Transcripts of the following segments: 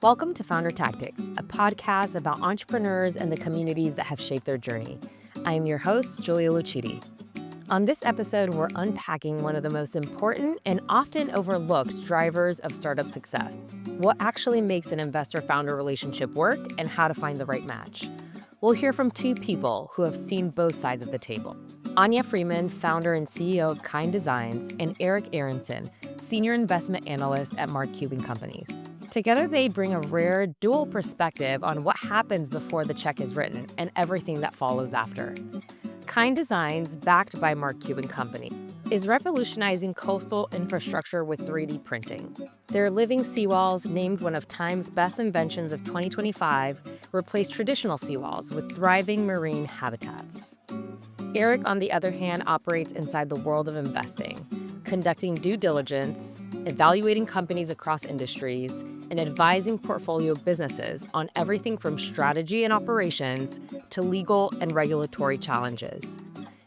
Welcome to Founder Tactics, a podcast about entrepreneurs and the communities that have shaped their journey. I am your host, Julia Lucidi. On this episode, we're unpacking one of the most important and often overlooked drivers of startup success: what actually makes an investor-founder relationship work and how to find the right match. We'll hear from two people who have seen both sides of the table: Anya Freeman, founder and CEO of Kind Designs, and Eric Aaronson, Senior Investment Analyst at Mark Cuban Companies. Together, they bring a rare dual perspective on what happens before the check is written and everything that follows after. Kind Designs, backed by Mark Cuban Company, is revolutionizing coastal infrastructure with 3D printing. Their living seawalls, named one of Time's best inventions of 2025, replace traditional seawalls with thriving marine habitats. Eric, on the other hand, operates inside the world of investing, conducting due diligence, evaluating companies across industries, and advising portfolio businesses on everything from strategy and operations to legal and regulatory challenges.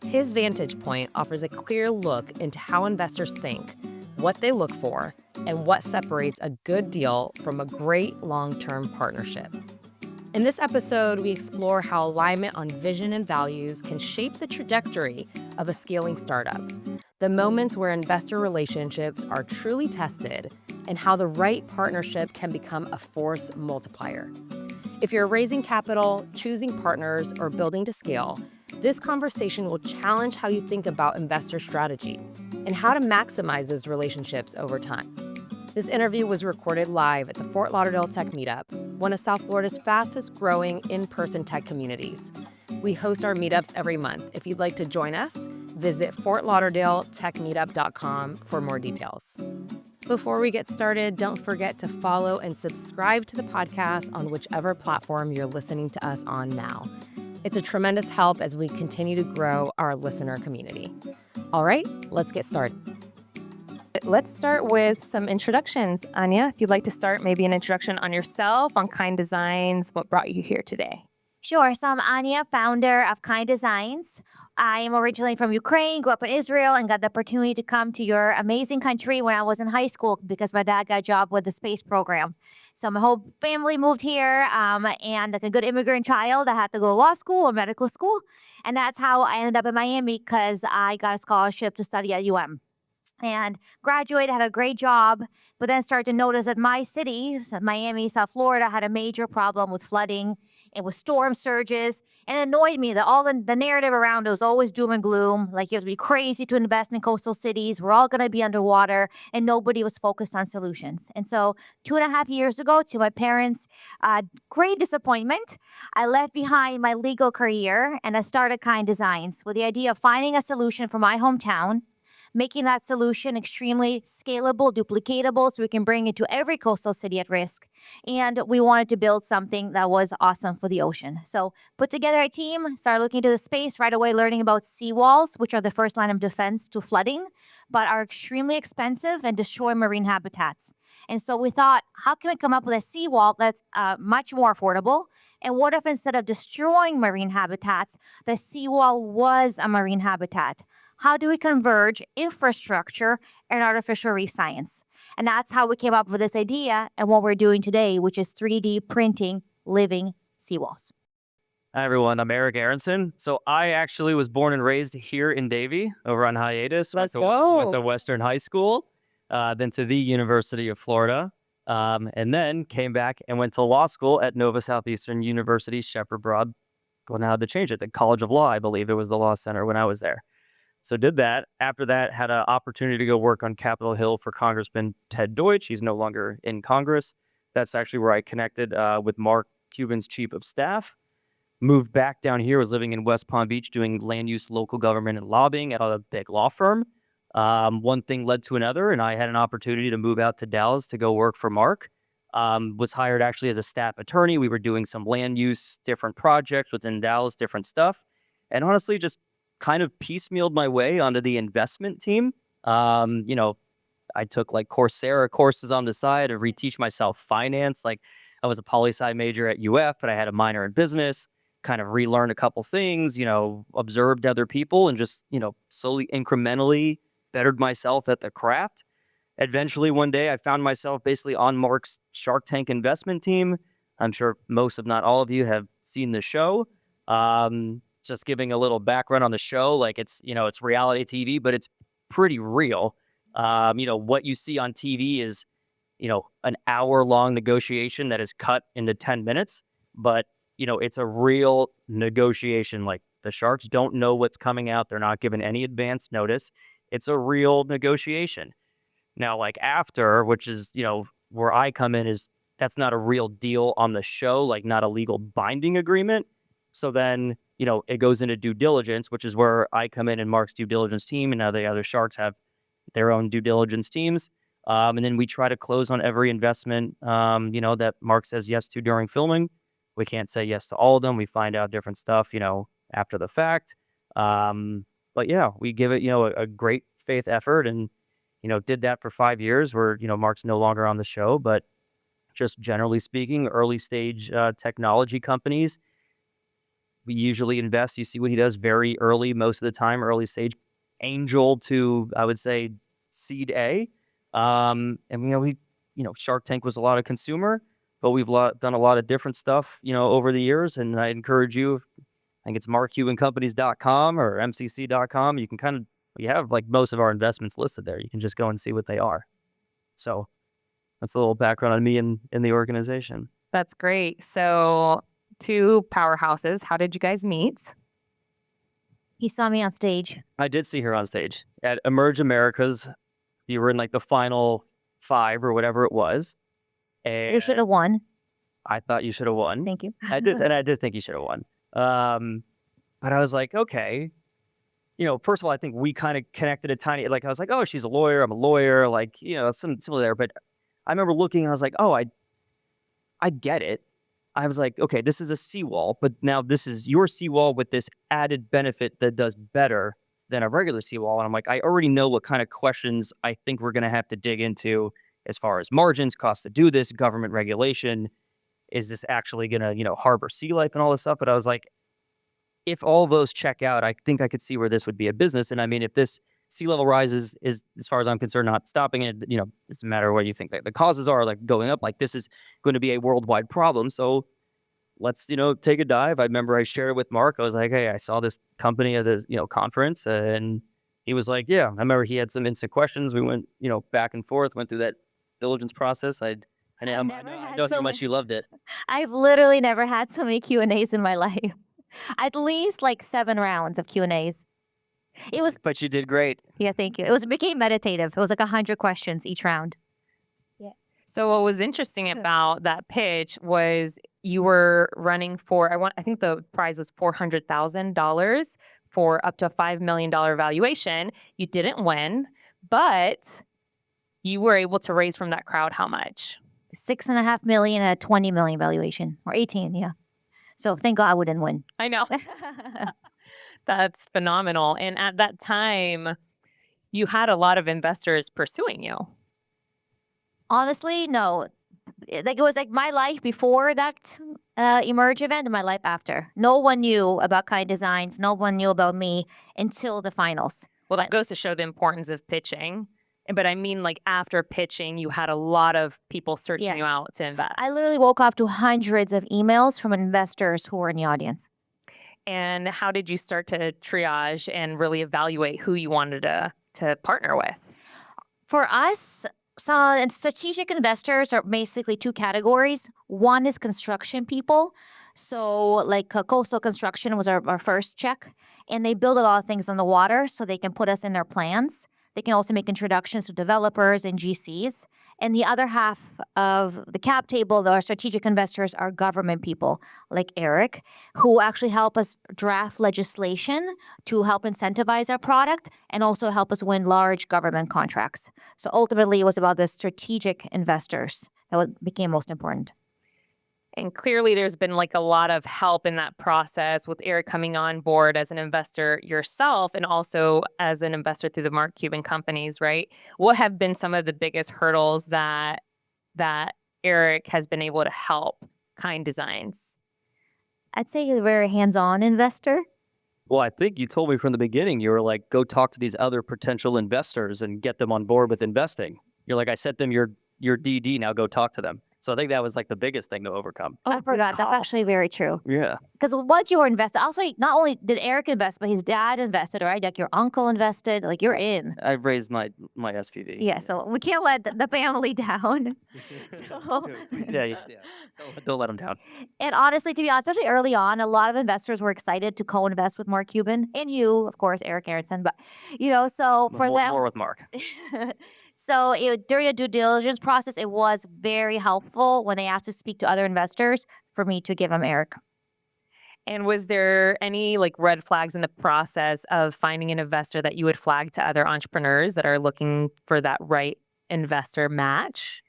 His vantage point offers a clear look into how investors think, what they look for, and what separates a good deal from a great long-term partnership. In this episode, we explore how alignment on vision and values can shape the trajectory of a scaling startup, the moments where investor relationships are truly tested, and how the right partnership can become a force multiplier. If you're raising capital, choosing partners, or building to scale, this conversation will challenge how you think about investor strategy and how to maximize those relationships over time. This interview was recorded live at the Fort Lauderdale Tech Meetup, one of South Florida's fastest growing in-person tech communities. We host our meetups every month. If you'd like to join us, visit fortlauderdaletechmeetup.com for more details. Before we get started, don't forget to follow and subscribe to the podcast on whichever platform you're listening to us on now. It's a tremendous help as we continue to grow our listener community. All right, let's get started. Let's start with some introductions. Anya, if you'd like to start, maybe an introduction on yourself, on Kind Designs, what brought you here today? Sure. So I'm Anya, founder of Kind Designs. I am originally from Ukraine, grew up in Israel, and got the opportunity to come to your amazing country when I was in high school because my dad got a job with the space program. So my whole family moved here, and like a good immigrant child, I had to go to law school or medical school. And that's how I ended up in Miami because I got a scholarship to study at and graduated, had a great job, but then started to notice that my city, so Miami, South Florida, had a major problem with flooding and with storm surges. And it annoyed me that all the narrative around it was always doom and gloom. Like, you have to be crazy to invest in coastal cities. We're all going to be underwater. And nobody was focused on solutions. And so 2.5 years ago, to my parents' great disappointment, I left behind my legal career and I started Kind Designs with the idea of finding a solution for my hometown, making that solution extremely scalable, duplicatable, so we can bring it to every coastal city at risk. And we wanted to build something that was awesome for the ocean. So put together a team, started looking into the space right away, learning about seawalls, which are the first line of defense to flooding, but are extremely expensive and destroy marine habitats. And so we thought, how can we come up with a seawall that's much more affordable? And what if instead of destroying marine habitats, the seawall was a marine habitat? How do we converge infrastructure and artificial reef science? And that's how we came up with this idea and what we're doing today, which is 3D printing living seawalls. Hi, everyone. I'm Eric Aaronson. So I actually was born and raised here in Davie over on hiatus. Let's Went go. to Western High School, then to the University of Florida, and then came back and went to law school at Nova Southeastern University, Shepherd Broad. Well, now I had to change it. The College of Law, I believe it was the law center when I was there. So did that. After that, had an opportunity to go work on Capitol Hill for Congressman Ted Deutsch. He's no longer in Congress. That's actually where I connected with Mark Cuban's chief of staff. Moved back down here, was living in West Palm Beach doing land use, local government, and lobbying at a big law firm. One thing led to another, and I had an opportunity to move out to Dallas to go work for Mark. Was hired actually as a staff attorney. We were doing some land use, different projects within Dallas, different stuff. And honestly, just kind of piecemealed my way onto the investment team. I took like Coursera courses on the side to reteach myself finance. Like, I was a poli-sci major at UF, but I had a minor in business, kind of relearned a couple things, observed other people and just, slowly incrementally bettered myself at the craft. eventually one day I found myself basically on Mark's Shark Tank investment team. I'm sure most, if not all of you, have seen the show. Just giving a little background on the show, like it's reality TV, but it's pretty real. What you see on TV is, an hour-long negotiation that is cut into 10 minutes, but, it's a real negotiation. Like, the Sharks don't know what's coming out. They're not given any advance notice. It's a real negotiation. Now, like after, which is, where I come in, is that's not a real deal on the show, like not a legal binding agreement. So then, it goes into due diligence, which is where I come in and Mark's due diligence team, and now the other Sharks have their own due diligence teams. And then we try to close on every investment, that Mark says yes to during filming. We can't say yes to all of them. We find out different stuff, after the fact. But yeah, we give it, a great faith effort, and, did that for 5 years where, Mark's no longer on the show, but just generally speaking, early stage technology companies, we usually invest. You see what he does very early, most of the time, early stage angel to, I would say, seed A. And, Shark Tank was a lot of consumer, but we've done a lot of different stuff, over the years. And I encourage you, I think it's markcubancompanies.com or mcc.com. You have like most of our investments listed there. You can just go and see what they are. So that's a little background on me in the organization. That's great. So, two powerhouses. How did you guys meet? He saw me on stage. I did see her on stage at Emerge Americas. You were in like the final 5 or whatever it was. And You should have won. I thought you should have won. Thank you. I did think you should have won. But I was like, okay. First of all, I think we kind of connected a tiny, like I was like, oh, she's a lawyer. I'm a lawyer. Like, some similar there. But I remember looking, and I was like, oh, I get it. I was like, okay, this is a seawall, but now this is your seawall with this added benefit that does better than a regular seawall. And I'm like, I already know what kind of questions I think we're going to have to dig into as far as margins, cost to do this, government regulation. Is this actually going to, harbor sea life and all this stuff? But I was like, if all those check out, I think I could see where this would be a business. And I mean, if this sea level rise is, as far as I'm concerned, not stopping it, it doesn't matter what you think the causes are, like going up, like this is going to be a worldwide problem. So let's, take a dive. I remember I shared it with Mark. I was like, hey, I saw this company at this, conference, and he was like, yeah. I remember he had some instant questions. We went, back and forth, went through that diligence process. I know how much you loved it. I've literally never had so many Q&As in my life. At least like 7 rounds of Q&As. It was, but you did great. yeah, thank you. It became meditative. It was like 100 questions each round. Yeah. So what was interesting about that pitch was you were running for, I think the prize was $400,000 for up to a $5 million valuation. You didn't win, but you were able to raise from that crowd how much? $6.5 million at a $20 million valuation, or 18, yeah. So thank God we didn't win. I know. That's phenomenal. And at that time, you had a lot of investors pursuing you. Honestly, no. Like it was like my life before that Emerge event and my life after. No one knew about Kind Designs. No one knew about me until the finals. Well, that goes to show the importance of pitching. But I mean, like after pitching, you had a lot of people searching you out to invest. I literally woke up to hundreds of emails from investors who were in the audience. And how did you start to triage and really evaluate who you wanted to partner with? For us, and strategic investors are basically 2 categories. One is construction people. So like coastal construction was our first check. And they build a lot of things on the water so they can put us in their plans. They can also make introductions to developers and GCs. And the other half of the cap table, our strategic investors, are government people like Eric, who actually help us draft legislation to help incentivize our product and also help us win large government contracts. So ultimately, it was about the strategic investors that became most important. And clearly there's been like a lot of help in that process with Eric coming on board as an investor yourself and also as an investor through the Mark Cuban companies, right? What have been some of the biggest hurdles that Eric has been able to help Kind Designs? I'd say you're a very hands-on investor. Well, I think you told me from the beginning, you were like, go talk to these other potential investors and get them on board with investing. You're like, I sent them your DD, now go talk to them. So I think that was like the biggest thing to overcome. I forgot. That's actually very true. Yeah. Because once you were invested, also not only did Eric invest, but his dad invested, right? Like your uncle invested, like you're in. I raised my SPV. Yeah, so we can't let the family down. So, yeah. Don't let them down. and honestly, to be honest, especially early on, a lot of investors were excited to co-invest with Mark Cuban and you, of course, Eric Aaronson. But so for them, More with Mark. So during the due diligence process, it was very helpful when they asked to speak to other investors for me to give them Eric. And was there any like red flags in the process of finding an investor that you would flag to other entrepreneurs that are looking for that right investor match?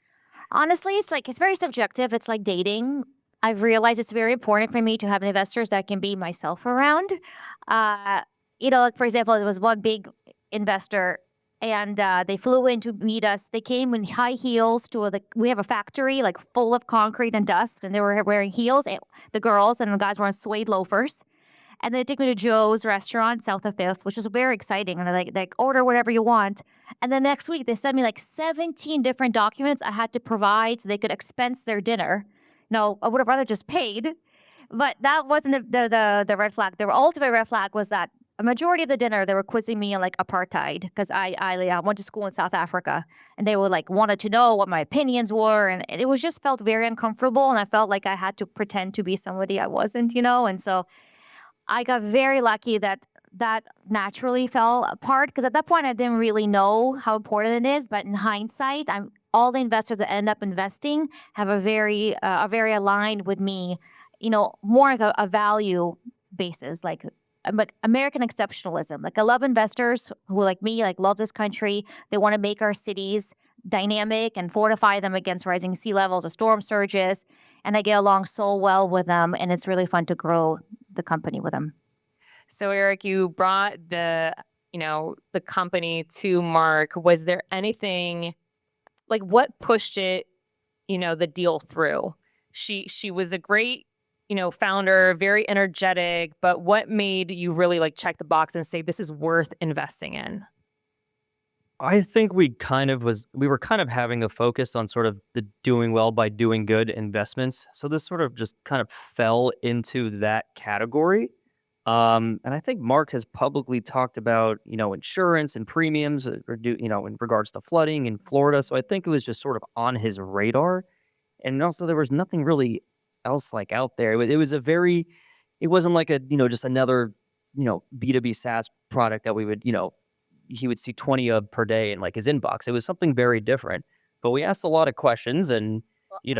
Honestly, it's very subjective. It's like dating. I've realized it's very important for me to have investors that can be myself around. Like for example, there was one big investor and they flew in to meet us. They came in high heels we have a factory like full of concrete and dust, and they were wearing heels. The girls and the guys were on suede loafers. And they took me to Joe's restaurant south of Fifth, which was very exciting. And they're like order whatever you want. And the next week they sent me like 17 different documents I had to provide so they could expense their dinner. No, I would have rather just paid. But that wasn't the red flag. The ultimate red flag was that a majority of the dinner, they were quizzing me on like apartheid because I went to school in South Africa, and they were like wanted to know what my opinions were, and it was just felt very uncomfortable, and I felt like I had to pretend to be somebody I wasn't, and so I got very lucky that naturally fell apart because at that point I didn't really know how important it is, but in hindsight, all the investors that end up investing have are very aligned with me, more like a value basis, like. But American exceptionalism. Like I love investors who, like me, like love this country. They want to make our cities dynamic and fortify them against rising sea levels or storm surges. And I get along so well with them, and it's really fun to grow the company with them. So Eric, you brought the company to Mark. Was there anything like what pushed it, the deal through? She was a great founder, very energetic, but what made you really like check the box and say this is worth investing in? I think we were kind of having a focus on sort of the doing well by doing good investments. So this sort of just kind of fell into that category. And I think Mark has publicly talked about, insurance and premiums in regards to flooding in Florida. So I think it was just sort of on his radar. And also there was nothing really else like out there. It wasn't like just another, B2B SaaS product that we would, he would see 20 of per day in like his inbox. It was something very different, but we asked a lot of questions and, a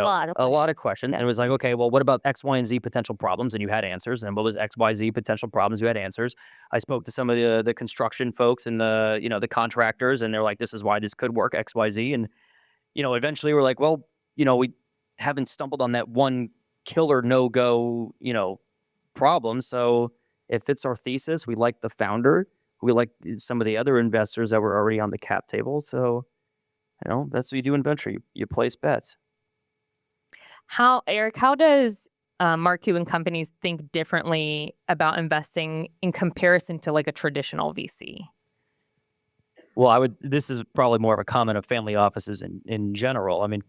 lot of questions. And it was like, okay, well, what about X, Y, and Z potential problems? And you had answers. And what was X, Y, Z potential problems? You had answers. I spoke to some of the construction folks and the contractors, and they're like, this is why this could work, X, Y, Z. And, eventually we're like, well, we haven't stumbled on that one killer no-go, problem. So it fits our thesis. We like the founder. We like some of the other investors that were already on the cap table. So, that's what you do in venture. You place bets. Eric, how does Mark Cuban companies think differently about investing in comparison to like a traditional VC? Well, this is probably more of a comment of family offices in general. I mean,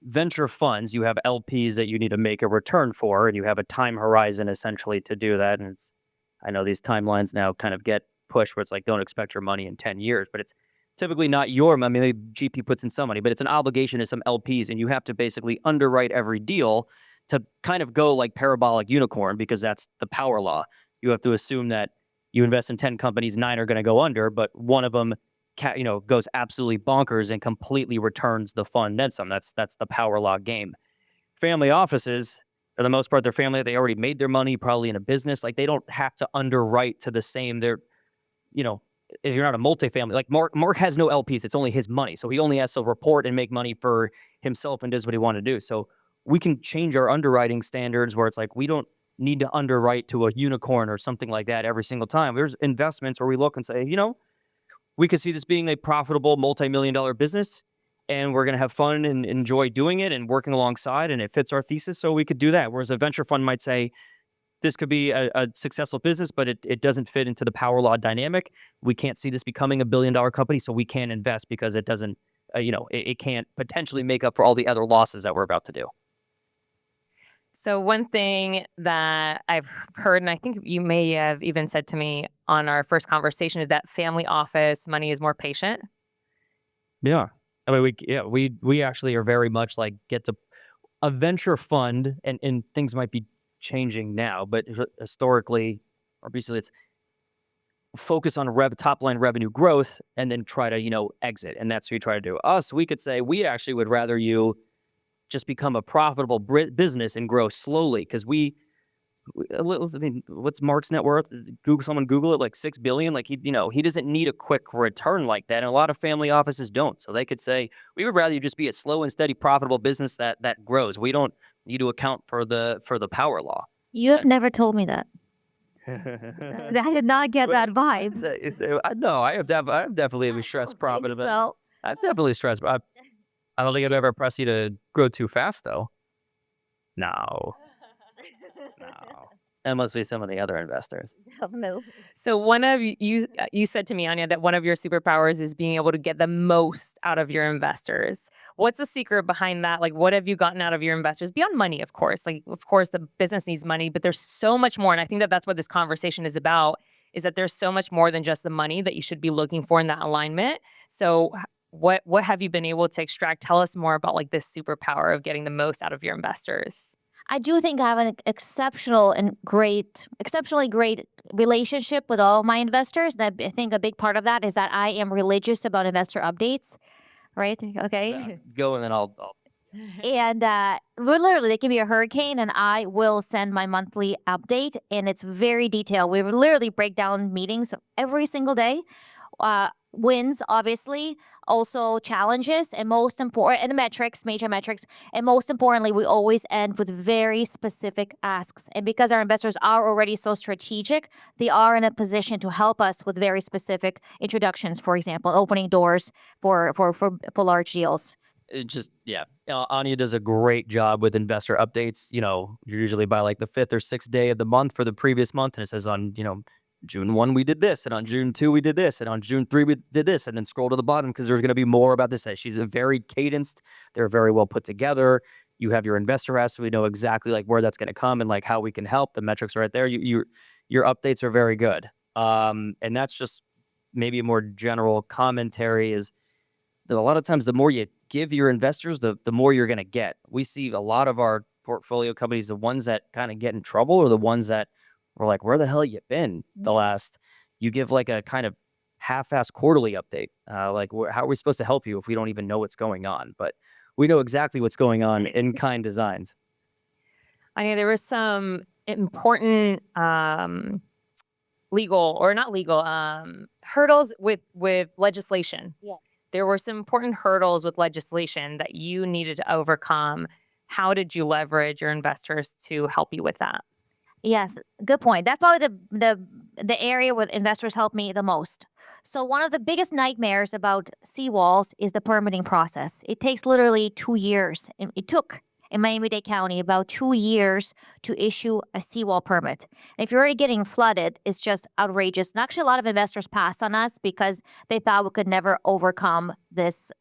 venture funds, you have LPs that you need to make a return for, and you have a time horizon essentially to do that. And I know these timelines now kind of get pushed where it's like, don't expect your money in 10 years, but it's typically not your money. I mean, the GP puts in some money, but it's an obligation to some LPs, and you have to basically underwrite every deal to kind of go like parabolic unicorn, because that's the power law. You have to assume that you invest in 10 companies, 9 are going to go under, but one of them goes absolutely bonkers and completely returns the fund then some. That's the power law game. Family offices, for the most part, their family, they already made their money probably in a business. Like they don't have to underwrite to the same. If you're not a multifamily, like Mark has no LPs, it's only his money. So he only has to report and make money for himself and does what he wants to do. So we can change our underwriting standards where it's like, we don't need to underwrite to a unicorn or something like that every single time. There's investments where we look and say, we could see this being a profitable multi-million-dollar business, and we're going to have fun and enjoy doing it and working alongside, and it fits our thesis, so we could do that. Whereas a venture fund might say, this could be a successful business, but it doesn't fit into the power law dynamic. We can't see this becoming a billion-dollar company, so we can't invest because it doesn't it can't potentially make up for all the other losses that we're about to do. So one thing that I've heard, and I think you may have even said to me on our first conversation, is that family office money is more patient. Yeah. I mean, we actually are very much like get to a venture fund, and things might be changing now, but historically or recently, it's focus on top line revenue growth and then try to, exit. And that's what we try to do. Us, we could say we actually would rather you just become a profitable business and grow slowly, because I mean, what's Mark's net worth? Someone Google it, like $6 billion. Like he doesn't need a quick return like that, and a lot of family offices don't. So they could say we would rather you just be a slow and steady, profitable business that grows. We don't need to account for the power law. You have never told me that. I did not get that vibe. No, I've definitely stressed profit about. So I've definitely stressed. I don't think I've ever pressed you to grow too fast, though. No. That must be some of the other investors. no. So one of you said to me, Anya, that one of your superpowers is being able to get the most out of your investors. What's the secret behind that? Like, what have you gotten out of your investors beyond money? Of course, of course, the business needs money, but there's so much more. And I think that that's what this conversation is about. Is that there's so much more than just the money that you should be looking for in that alignment. So what have you been able to extract? Tell us more about like this superpower of getting the most out of your investors. I do think I have an exceptionally great relationship with all my investors. That I think a big part of that is that I am religious about investor updates, right? Okay. Go and then I'll And literally, they can be a hurricane, and I will send my monthly update, and it's very detailed. We literally break down meetings every single day. Wins, obviously, also challenges, and most important, and the metrics, major metrics. And most importantly, we always end with very specific asks. And because our investors are already so strategic, they are in a position to help us with very specific introductions, for example, opening doors for large deals. Anya does a great job with investor updates. You're usually by like the 5th or 6th day of the month for the previous month, and it says on June 1 we did this, and on June 2 we did this, and on June 3 we did this, and then scroll to the bottom because there's going to be more about this. She's a very cadenced. They're very well put together. You have your investor ask, so we know exactly like where that's going to come and like how we can help. The metrics are right there. Your updates are very good. And that's just maybe a more general commentary is that a lot of times the more you give your investors, the more you're going to get. We see a lot of our portfolio companies, the ones that kind of get in trouble are the ones that we're like, where the hell you been the last? You give like a kind of half-assed quarterly update. Like, how are we supposed to help you if we don't even know what's going on? But we know exactly what's going on in Kind Designs. Anya, there was some important legal or not legal hurdles with legislation. Yeah. There were some important hurdles with legislation that you needed to overcome. How did you leverage your investors to help you with that? Yes, good point. That's probably the area where investors help me the most. So one of the biggest nightmares about seawalls is the permitting process. It takes literally 2 years. It took in Miami-Dade County about 2 years to issue a seawall permit. And if you're already getting flooded, it's just outrageous. And actually, a lot of investors passed on us because they thought we could never overcome this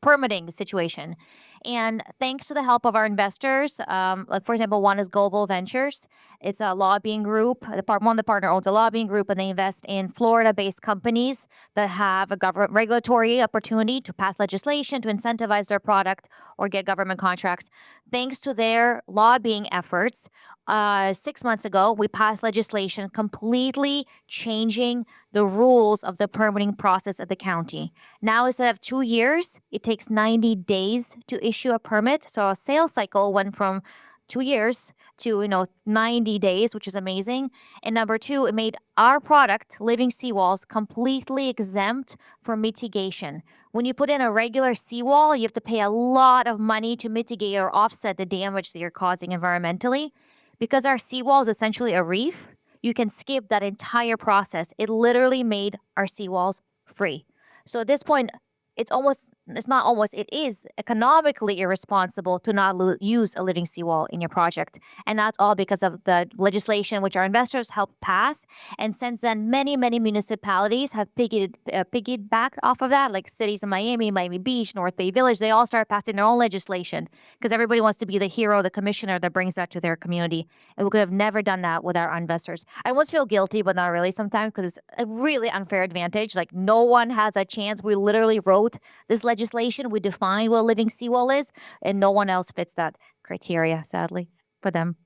permitting situation. And thanks to the help of our investors, like for example, one is Global Ventures. It's a lobbying group. One of the partner owns a lobbying group, and they invest in Florida-based companies that have a government regulatory opportunity to pass legislation to incentivize their product or get government contracts. Thanks to their lobbying efforts, 6 months ago, we passed legislation completely changing the rules of the permitting process at the county. Now, instead of 2 years, it takes 90 days to issue a permit. So a sales cycle went from 2 years to 90 days, which is amazing. And number two, it made our product, Living Seawalls, completely exempt from mitigation. When you put in a regular seawall, you have to pay a lot of money to mitigate or offset the damage that you're causing environmentally. Because our seawall is essentially a reef, you can skip that entire process. It literally made our seawalls free. So at this point, it's almost it's not almost, it is economically irresponsible to not use a living seawall in your project. And that's all because of the legislation which our investors helped pass. And since then, many municipalities have piggybacked off of that, like cities in Miami, Miami Beach, North Bay Village. They all start passing their own legislation because everybody wants to be the hero, the commissioner that brings that to their community. And we could have never done that with our investors. I almost feel guilty, but not really sometimes, because it's a really unfair advantage. Like, no one has a chance. We literally wrote this legislation. We defined what a living seawall is, and no one else fits that criteria, sadly, for them.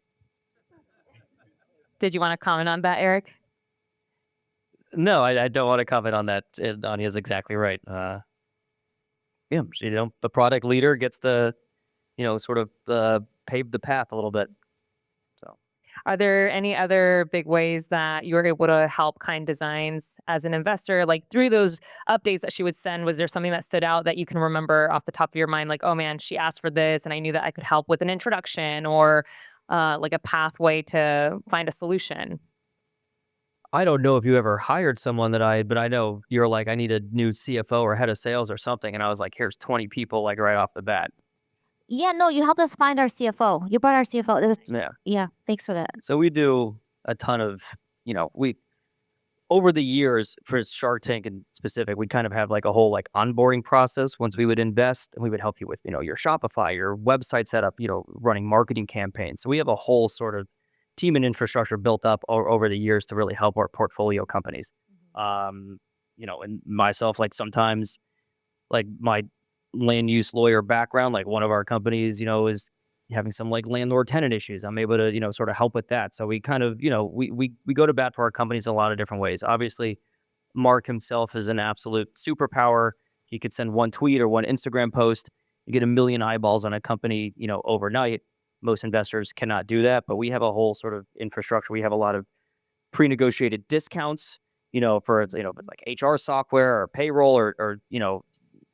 Did you want to comment on that, Eric? No, I don't want to comment on that. Anya's exactly right. Yeah, the product leader gets the, sort of pave the path a little bit. So, are there any other big ways that you were able to help Kind Designs as an investor? Like, through those updates that she would send, was there something that stood out that you can remember off the top of your mind? Like, oh man, she asked for this and I knew that I could help with an introduction, or like a pathway to find a solution? I don't know if you ever hired someone but I know you're like, I need a new CFO or head of sales or something. And I was like, here's 20 people, like, right off the bat. Yeah, no, you helped us find our CFO. You brought our CFO. Yeah. Thanks for that. So we do a ton of, over the years for Shark Tank in specific, we kind of have like a whole like onboarding process. Once we would invest, and we would help you with, your Shopify, your website setup, running marketing campaigns. So we have a whole sort of team and infrastructure built up over the years to really help our portfolio companies. And myself, like, sometimes, like, my land use lawyer background, like, one of our companies, is having some like landlord tenant issues. I'm able to, sort of help with that. So we kind of, we go to bat for our companies in a lot of different ways. Obviously, Mark himself is an absolute superpower. He could send one tweet or one Instagram post, you get 1 million eyeballs on a company, overnight. Most investors cannot do that, but we have a whole sort of infrastructure. We have a lot of pre-negotiated discounts, for, if it's like HR software or payroll or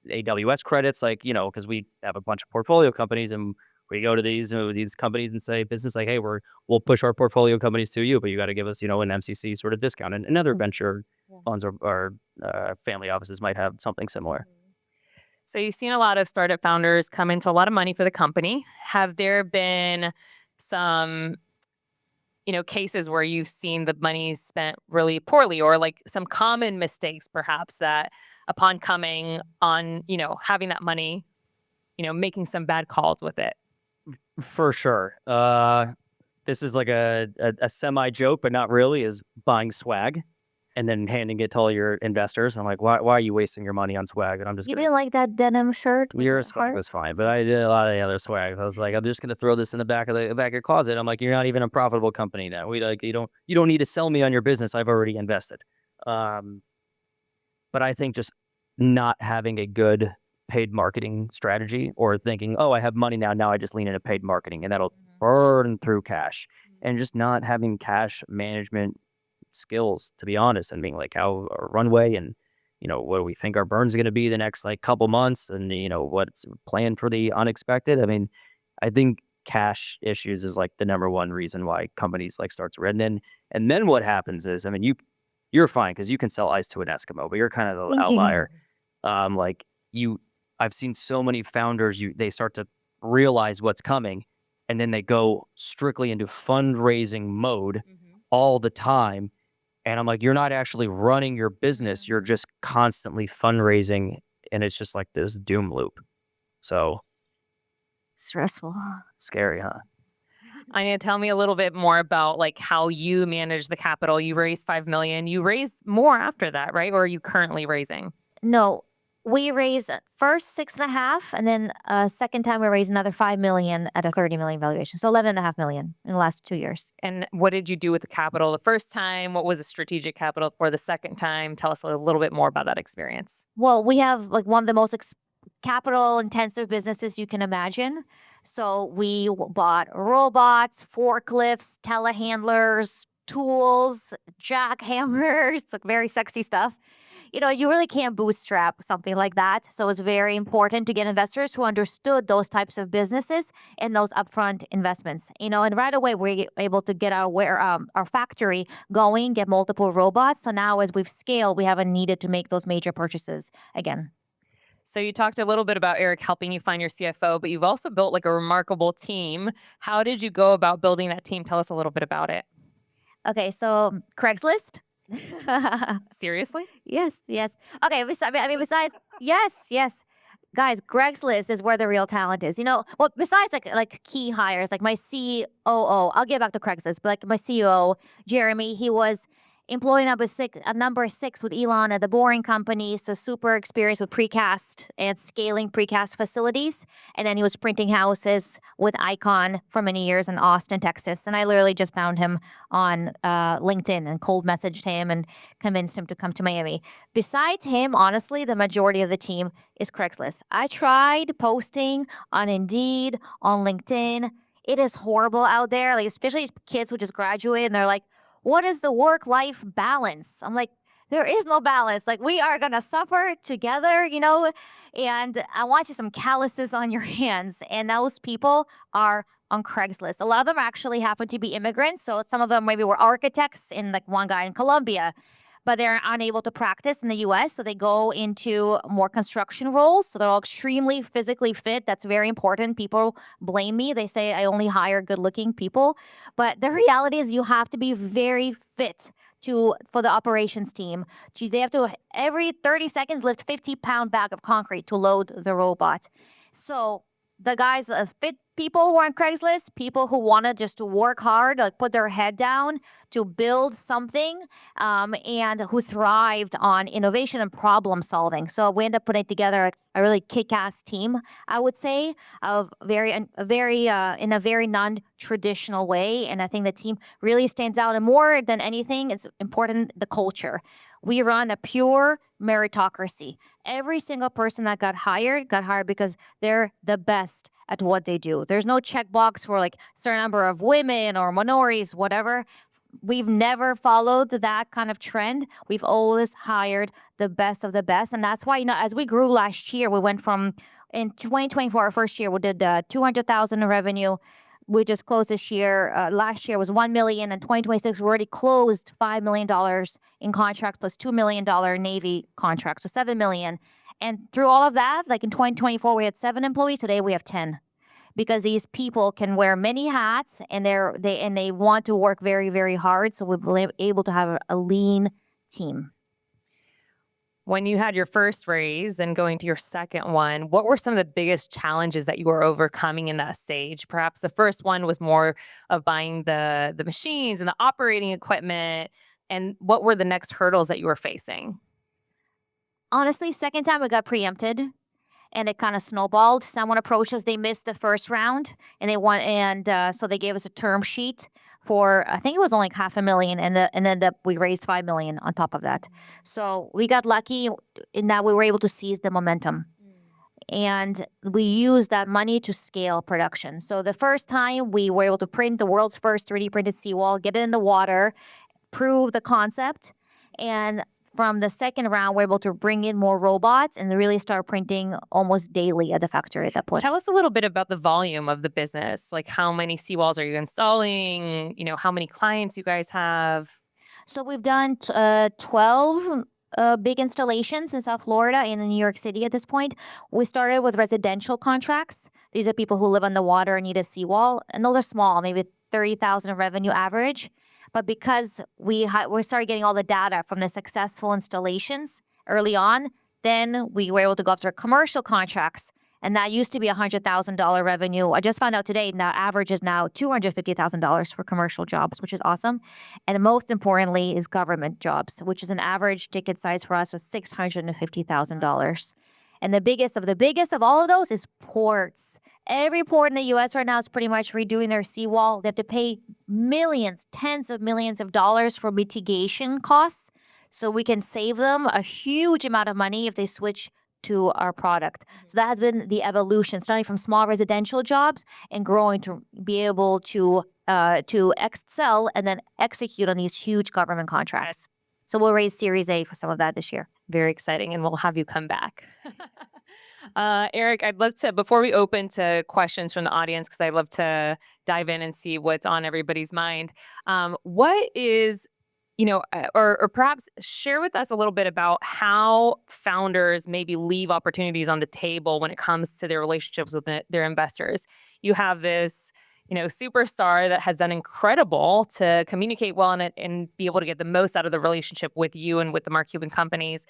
AWS credits, like, because we have a bunch of portfolio companies, and we go to these companies and say, business, like, hey, we'll push our portfolio companies to you, but you got to give us, an MCC sort of discount. And other venture funds or family offices might have something similar. So you've seen a lot of startup founders come into a lot of money for the company. Have there been some, cases where you've seen the money spent really poorly, or like some common mistakes, perhaps, that upon coming on, having that money, making some bad calls with it? For sure. This is like a semi joke, but not really, is buying swag and then handing it to all your investors. I'm like, why are you wasting your money on swag? And I'm just You didn't like that denim shirt? Your swag was fine, but I did a lot of the other swag. I was like, I'm just gonna throw this in the back of your closet. I'm like, you're not even a profitable company now. You don't need to sell me on your business. I've already invested. But I think just not having a good paid marketing strategy, or thinking, oh, I have money now I just lean into paid marketing and that'll burn through cash, and just not having cash management skills, to be honest, and being like, how our runway and what do we think our burn's going to be the next like couple months, and what's planned for the unexpected. I mean, I think cash issues is like the number one reason why companies like start to redden. And then what happens is, I mean, you're fine because you can sell ice to an Eskimo, but you're kind of the outlier. I've seen so many founders, they start to realize what's coming, and then they go strictly into fundraising mode all the time. And I'm like, you're not actually running your business. You're just constantly fundraising. And it's just like this doom loop. So Stressful. Scary, huh? Anya, tell me a little bit more about like how you manage the capital. You raised $5 million. You raised more after that, right? Or are you currently raising? No, we raised first 6.5, and then second time we raised another 5 million at a 30 million valuation. So 11.5 million in the last 2 years. And what did you do with the capital the first time? What was the strategic capital for the second time? Tell us a little bit more about that experience. Well, we have like one of the most capital intensive businesses you can imagine. So we bought robots, forklifts, telehandlers, tools, jackhammers, like very sexy stuff. You really can't bootstrap something like that. So it's very important to get investors who understood those types of businesses and those upfront investments. And right away we're able to get our factory going, get multiple robots. So now as we've scaled, we haven't needed to make those major purchases again. So you talked a little bit about Eric helping you find your CFO, but you've also built like a remarkable team. How did you go about building that team? Tell us a little bit about it. Okay, so Craigslist. Seriously? Yes, yes. Okay, besides, yes. Guys, Craigslist is where the real talent is. Well, besides like key hires, like my COO, I'll get back to Craigslist, but like my CEO, Jeremy, he was employee number six with Elon at the Boring Company, so super experienced with precast and scaling precast facilities. And then he was printing houses with Icon for many years in Austin, Texas. And I literally just found him on LinkedIn and cold messaged him and convinced him to come to Miami. Besides him, honestly, the majority of the team is Craigslist. I tried posting on Indeed, on LinkedIn. It is horrible out there, like especially kids who just graduated and they're like, what is the work-life balance? I'm like, there is no balance. Like, we are going to suffer together, and I want you some calluses on your hands. And those people are on Craigslist. A lot of them actually happen to be immigrants. So some of them maybe were architects, in like one guy in Colombia, but they're unable to practice in the US. So they go into more construction roles. So they're all extremely physically fit. That's very important. People blame me. They say I only hire good looking people. But the reality is you have to be very fit for the operations team. They have to every 30 seconds lift 50-pound bag of concrete to load the robot. So the guys, fit people who are on Craigslist, people who want to just work hard, like put their head down to build something, and who thrived on innovation and problem solving. So we end up putting together a really kick-ass team, I would say, in a very non-traditional way. And I think the team really stands out. And more than anything, it's important, the culture. We run a pure meritocracy. Every single person that got hired because they're the best at what they do. There's no checkbox for like certain number of women or minorities, whatever. We've never followed that kind of trend. We've always hired the best of the best. And that's why, as we grew last year, we went from, in 2024, our first year, we did 200,000 in revenue. We just closed this year. Last year was $1 million. In 2026, we already closed $5 million in contracts plus $2 million Navy contracts, so $7 million. And through all of that, like in 2024, we had 7 employees. Today, we have 10. Because these people can wear many hats and they want to work very, very hard. So we're able to have a lean team. When you had your first raise and going to your second one, what were some of the biggest challenges that you were overcoming in that stage? Perhaps the first one was more of buying the machines and the operating equipment. And what were the next hurdles that you were facing? Honestly, second time we got preempted. And it kind of snowballed. Someone approached us. They missed the first round, and so they gave us a term sheet for, I think it was only like $500,000, and then we raised $5 million on top of that. So we got lucky in that we were able to seize the momentum, and we used that money to scale production. So the first time we were able to print the world's first 3D printed seawall, get it in the water, prove the concept, and from the second round, we're able to bring in more robots and really start printing almost daily at the factory at that point. Tell us a little bit about the volume of the business. Like, how many seawalls are you installing? How many clients you guys have? So we've done 12 big installations in South Florida and in New York City at this point. We started with residential contracts. These are people who live on the water and need a seawall. And those are small, maybe 30,000 in revenue average. But because we started getting all the data from the successful installations early on, then we were able to go after commercial contracts. And that used to be $100,000 revenue. I just found out today, now average is now $250,000 for commercial jobs, which is awesome. And most importantly is government jobs, which is an average ticket size for us was $650,000. And the biggest of all of those is ports. Every port in the U.S. right now is pretty much redoing their seawall. They have to pay millions, tens of millions of dollars for mitigation costs. So we can save them a huge amount of money if they switch to our product. So that has been the evolution, starting from small residential jobs and growing to be able to excel and then execute on these huge government contracts. So we'll raise Series A for some of that this year. Very exciting, and we'll have you come back. Eric, I'd love to, before we open to questions from the audience, because I'd love to dive in and see what's on everybody's mind. What is or perhaps share with us a little bit about how founders maybe leave opportunities on the table when it comes to their relationships with their investors. You have this, superstar that has done incredible to communicate well and be able to get the most out of the relationship with you and with the Mark Cuban companies.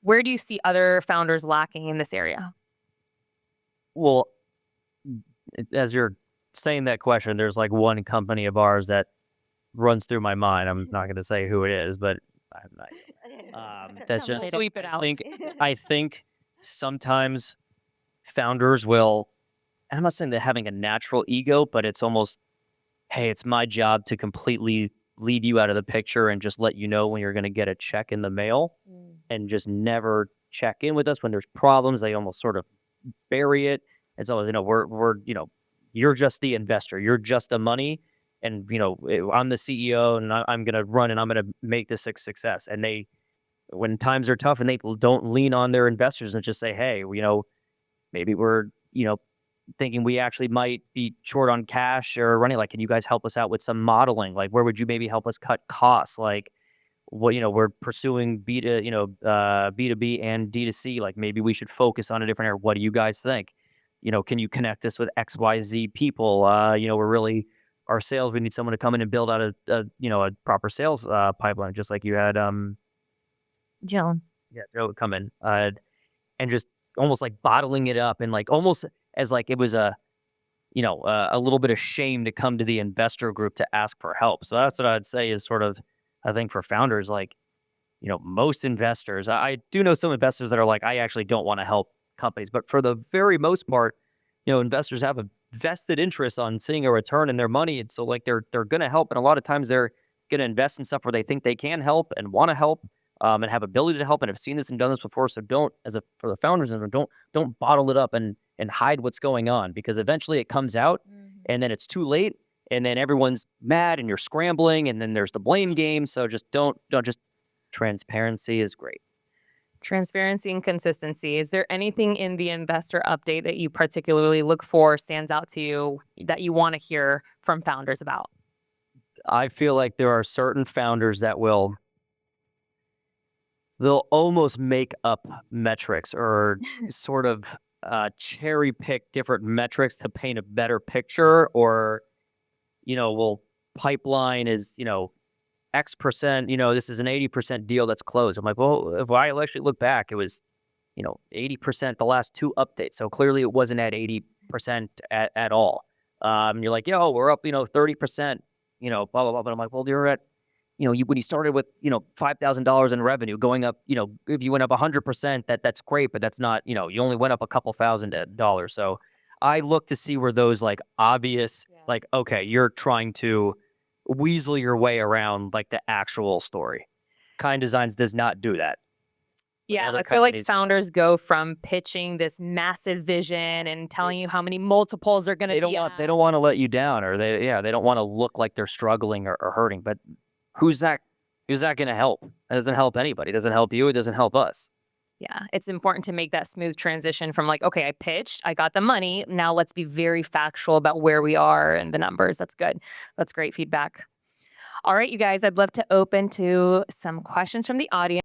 Where do you see other founders lacking in this area? Well, as you're saying that question, there's like one company of ours that runs through my mind. I'm not going to say who it is, but I'm not, that's We'll just sweep it out. I think sometimes founders will. And I'm not saying they're having a natural ego, but it's almost, hey, it's my job to completely leave you out of the picture and just let you know when you're going to get a check in the mail, and just never check in with us when there's problems. They almost sort of bury it. It's always, we're you're just the investor. You're just the money. And, I'm the CEO and I'm going to run and I'm going to make this a success. And when times are tough and they don't lean on their investors and just say, hey, maybe we're, thinking we actually might be short on cash or running, like, can you guys help us out with some modeling? Like, where would you maybe help us cut costs? Like, we're pursuing B2B and D2C. Like, maybe we should focus on a different area. What do you guys think? Can you connect this with XYZ people? We're really, our sales, we need someone to come in and build out a proper sales pipeline, just like you had Joan. Joe would come in and just almost like bottling it up and like almost as like it was a little bit of shame to come to the investor group to ask for help. So that's what I'd say is sort of, I think for founders, like, most investors, I do know some investors that are like, I actually don't want to help companies, but for the very most part, investors have a vested interest on seeing a return in their money. And so like, they're going to help. And a lot of times they're going to invest in stuff where they think they can help and want to help, and have ability to help and have seen this and done this before. So for the founders, don't bottle it up and hide what's going on, because eventually it comes out and then it's too late and then everyone's mad and you're scrambling and then there's the blame game. So don't transparency is great. Transparency and consistency. Is there anything in the investor update that you particularly look for, stands out to you, that you want to hear from founders about? I feel like there are certain founders that they'll almost make up metrics or sort of cherry pick different metrics to paint a better picture, or, will pipeline is, X percent, this is an 80% deal that's closed. I'm like, well, if I actually look back, it was, 80% the last two updates. So clearly it wasn't at 80% at all. You're like, yo, we're up, 30%, blah, blah, blah. But I'm like, well, you're at, when you started with, $5,000 in revenue going up, if you went up 100%, that's great, but that's not, you only went up a couple $1,000. So I look to see where those like obvious, like, okay, you're trying to weasel your way around like the actual story. Kind Designs does not do that. Yeah, I feel like founders go from pitching this massive vision and telling you how many multiples are going to be. They don't want to let you down, or they don't want to look like they're struggling or hurting. But who's that going to help? It doesn't help anybody. It doesn't help you. It doesn't help us. Yeah, it's important to make that smooth transition from like, okay, I pitched, I got the money. Now let's be very factual about where we are and the numbers. That's good. That's great feedback. All right, you guys, I'd love to open to some questions from the audience.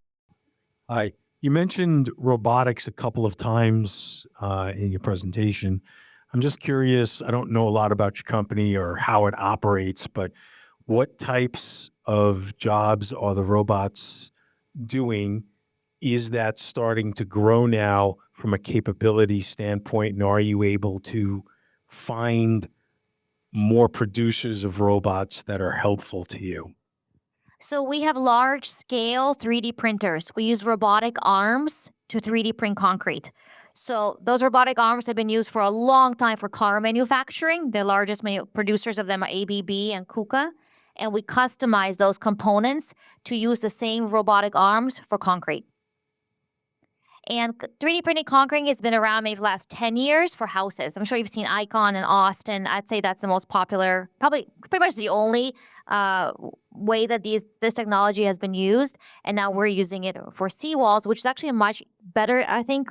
Hi. You mentioned robotics a couple of times in your presentation. I'm just curious, I don't know a lot about your company or how it operates, but what types of jobs are the robots doing? Is that starting to grow now from a capability standpoint? And are you able to find more producers of robots that are helpful to you? So we have large scale 3D printers. We use robotic arms to 3D print concrete. So those robotic arms have been used for a long time for car manufacturing. The largest producers of them are ABB and KUKA. And we customize those components to use the same robotic arms for concrete. And 3D printed concrete has been around maybe the last 10 years for houses. I'm sure you've seen Icon and Austin. I'd say that's the most popular, probably pretty much the only way that this technology has been used. And now we're using it for seawalls, which is actually a much better, I think,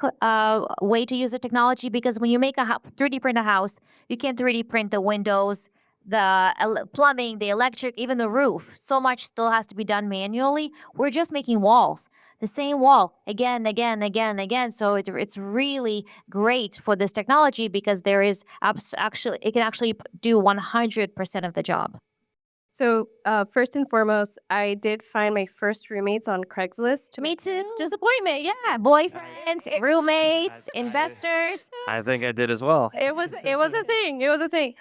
way to use the technology, because when you make a 3D print a house, you can't 3D print the windows, the plumbing, the electric, even the roof. So much still has to be done manually. We're just making walls, the same wall again, again, again, again. So it's really great for this technology because there is actually it can actually do 100% of the job. So first and foremost, I did find my first roommates on Craigslist. Me too. It's disappointment. Yeah, boyfriends, roommates, investors. I think I did as well. It was a thing. It was a thing.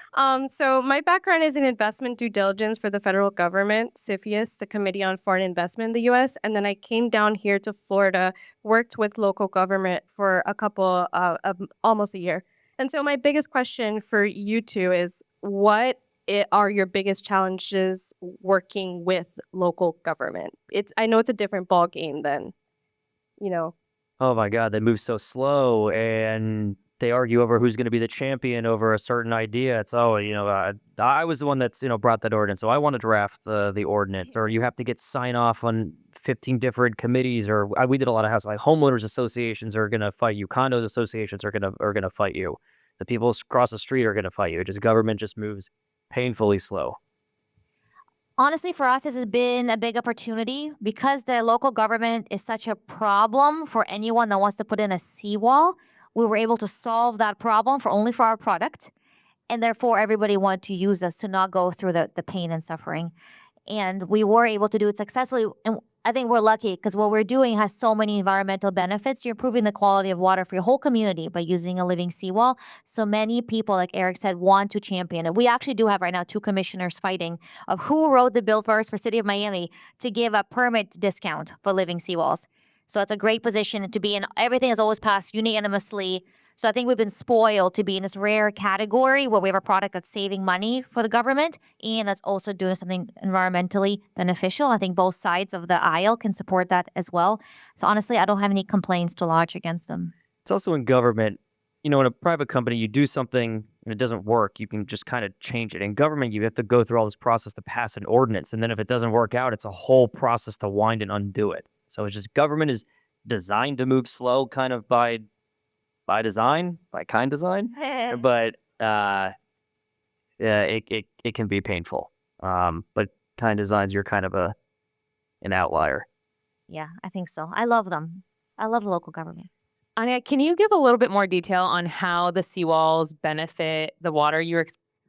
So my background is in investment due diligence for the federal government, CFIUS, the Committee on Foreign Investment in the U.S. And then I came down here to Florida, worked with local government for a couple of almost a year. And so my biggest question for you two is what are your biggest challenges working with local government? I know it's a different ball game than, Oh my God, they move so slow and they argue over who's going to be the champion over a certain idea. It's, I was the one that's, brought that ordinance. So I want to draft the ordinance, or you have to get sign off on 15 different committees, or we did a lot of house, like homeowners associations are going to fight you. Condos associations are going to fight you. The people across the street are going to fight you. Government just moves painfully slow. Honestly, for us, this has been a big opportunity because the local government is such a problem for anyone that wants to put in a seawall. We were able to solve that problem only for our product, and therefore everybody wanted to use us to not go through the pain and suffering. And we were able to do it successfully. And I think we're lucky because what we're doing has so many environmental benefits. You're improving the quality of water for your whole community by using a living seawall. So many people, like Eric said, want to champion it. We actually do have right now 2 commissioners fighting of who wrote the bill first for City of Miami to give a permit discount for living seawalls. So it's a great position to be in. Everything has always passed unanimously. So I think we've been spoiled to be in this rare category where we have a product that's saving money for the government and that's also doing something environmentally beneficial. I think both sides of the aisle can support that as well. So honestly, I don't have any complaints to lodge against them. It's also in government. In a private company, you do something and it doesn't work, you can just kind of change it. In government, you have to go through all this process to pass an ordinance. And then if it doesn't work out, it's a whole process to wind and undo it. So it's just government is designed to move slow kind of by design, by kind design, but it can be painful. But kind designs, you're kind of an outlier. Yeah, I think so. I love them. I love the local government. Anya, can you give a little bit more detail on how the seawalls benefit the water? You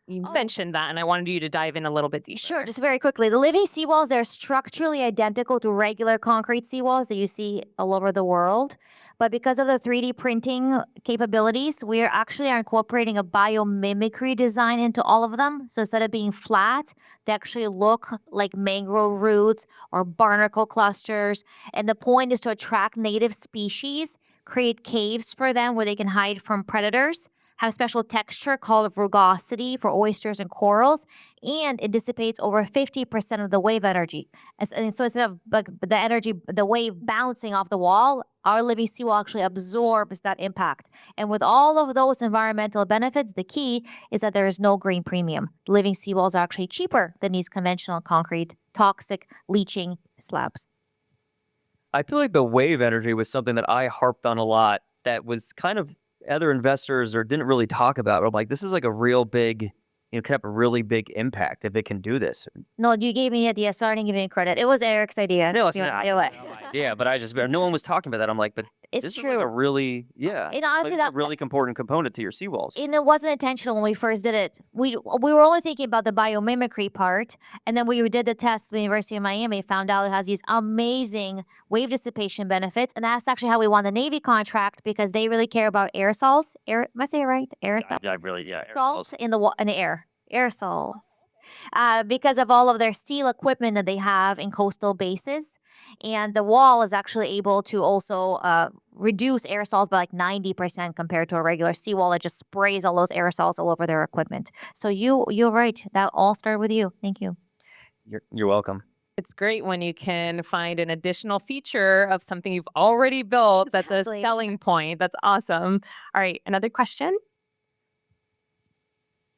mentioned that, and I wanted you to dive in a little bit deeper. Sure, just very quickly. The living seawalls, they're structurally identical to regular concrete seawalls that you see all over the world. But because of the 3D printing capabilities, we are incorporating a biomimicry design into all of them. So instead of being flat, they actually look like mangrove roots or barnacle clusters. And the point is to attract native species, create caves for them where they can hide from predators, have special texture called rugosity for oysters and corals, and it dissipates over 50% of the wave energy. And so instead of like the wave bouncing off the wall, our living seawall actually absorbs that impact. And with all of those environmental benefits, the key is that there is no green premium. Living seawalls are actually cheaper than these conventional concrete, toxic, leaching slabs. I feel like the wave energy was something that I harped on a lot that was kind of other investors or didn't really talk about. But I'm like, this is like a real big, could have a really big impact if it can do this. No, you gave me the idea, so I didn't give you any credit. It was Eric's idea. No, it's not. Yeah, but no one was talking about that. I'm like, but it's this true. is like a really, And honestly, a really important component to your seawalls. And it wasn't intentional when we first did it. We were only thinking about the biomimicry part, and then we did the test at the University of Miami, found out it has these amazing wave dissipation benefits, and that's actually how we won the Navy contract because they really care about aerosols. Am I saying it right? Aerosols. Yeah. Salt in the air. Aerosols. Because of all of their steel equipment that they have in coastal bases. And the wall is actually able to also reduce aerosols by like 90% compared to a regular seawall that just sprays all those aerosols all over their equipment. So you're right. That all started with you. Thank you. You're welcome. It's great when you can find an additional feature of something you've already built that's a selling point. That's awesome. All right, another question?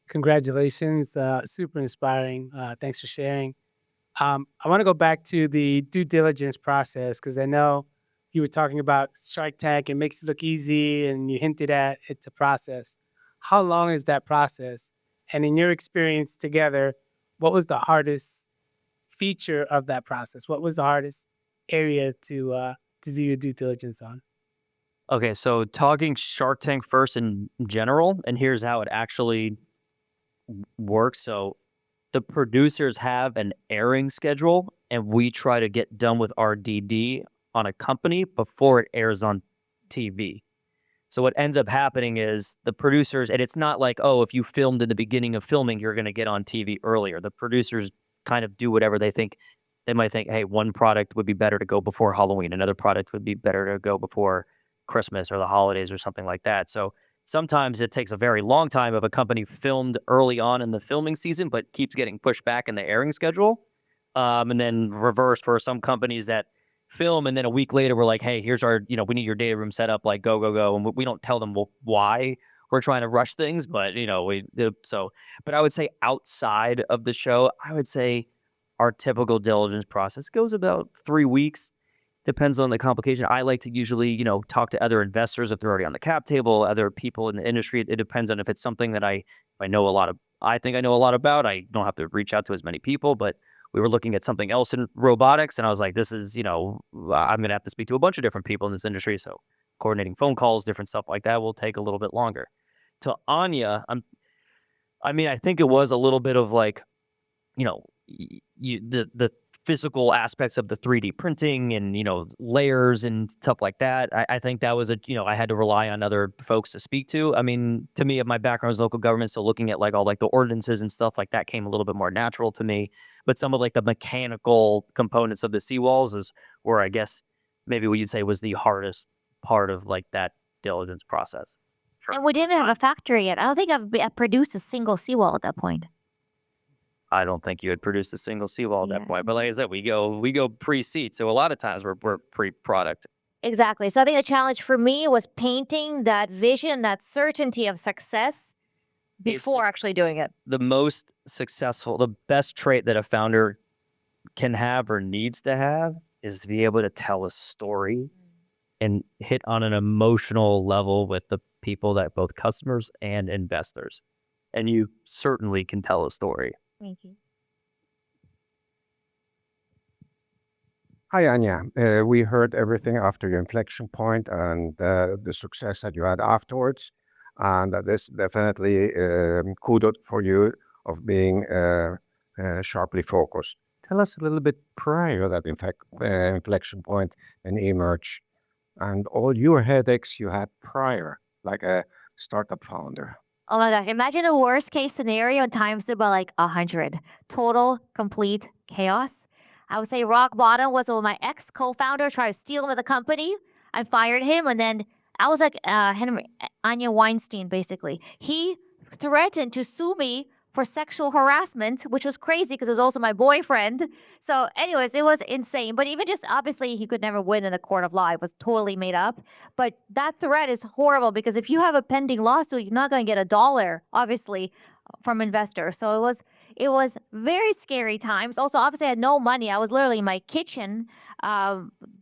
Congratulations. Super inspiring. Thanks for sharing. I want to go back to the due diligence process because I know you were talking about Shark Tank. It makes it look easy and you hinted at it's a process. How long is that process? And in your experience together, what was the hardest feature of that process? What was the hardest area to do your due diligence on? Okay, so talking Shark Tank first in general, and here's how it actually works. So the producers have an airing schedule, and we try to get done with our DD on a company before it airs on TV. So what ends up happening is the producers, and it's not like, oh, if you filmed in the beginning of filming, you're going to get on TV earlier. The producers kind of do whatever they think. They might think, hey, one product would be better to go before Halloween. Another product would be better to go before Christmas or the holidays or something like that. So sometimes it takes a very long time if a company filmed early on in the filming season, but keeps getting pushed back in the airing schedule. And then reverse for some companies that film, and then a week later we're like, hey, here's our, we need your data room set up, like go, go, go. And we don't tell them why we're trying to rush things, but but I would say outside of the show, I would say our typical diligence process goes about 3 weeks. Depends on the complication. I like to usually, talk to other investors if they're already on the cap table, other people in the industry. It depends on if it's something that I know a lot of, I think I know a lot about. I don't have to reach out to as many people, but we were looking at something else in robotics, and I was like, this is, I'm going to have to speak to a bunch of different people in this industry. So coordinating phone calls, different stuff like that will take a little bit longer. To Anya, I think it was a little bit of like, the physical aspects of the 3D printing and, layers and stuff like that. I think that was I had to rely on other folks to speak to. I mean, to me, my background is local government, so looking at like all like the ordinances and stuff like that came a little bit more natural to me. But some of like the mechanical components of the seawalls is where I guess maybe what you'd say was the hardest part of like that diligence process. And we didn't have a factory yet. I don't think I've produced a single seawall at that point. I don't think you had produced a single seawall at that point. But like I said, we go pre-seed. So a lot of times we're pre-product. Exactly. So I think the challenge for me was painting that vision, that certainty of success before actually doing it. The most successful, the best trait that a founder can have or needs to have is to be able to tell a story and hit on an emotional level with the people that both customers and investors. And you certainly can tell a story. Thank you. Hi, Anya. We heard everything after your inflection point and the success that you had afterwards. And this definitely kudos for you of being sharply focused. Tell us a little bit prior that inflection point and emerge and all your headaches you had prior, like a startup founder. Oh my God. Imagine a worst case scenario and times it by like 100. Total, complete chaos. I would say rock bottom was when my ex co-founder tried to steal the company. I fired him, and then I was like Anya Weinstein, basically. He threatened to sue me for sexual harassment, which was crazy because it was also my boyfriend. So anyways, it was insane. But even just obviously he could never win in a court of law. It was totally made up. But that threat is horrible because if you have a pending lawsuit, you're not going to get $1, obviously, from investors. So it was very scary times. Also, obviously I had no money. I was literally in my kitchen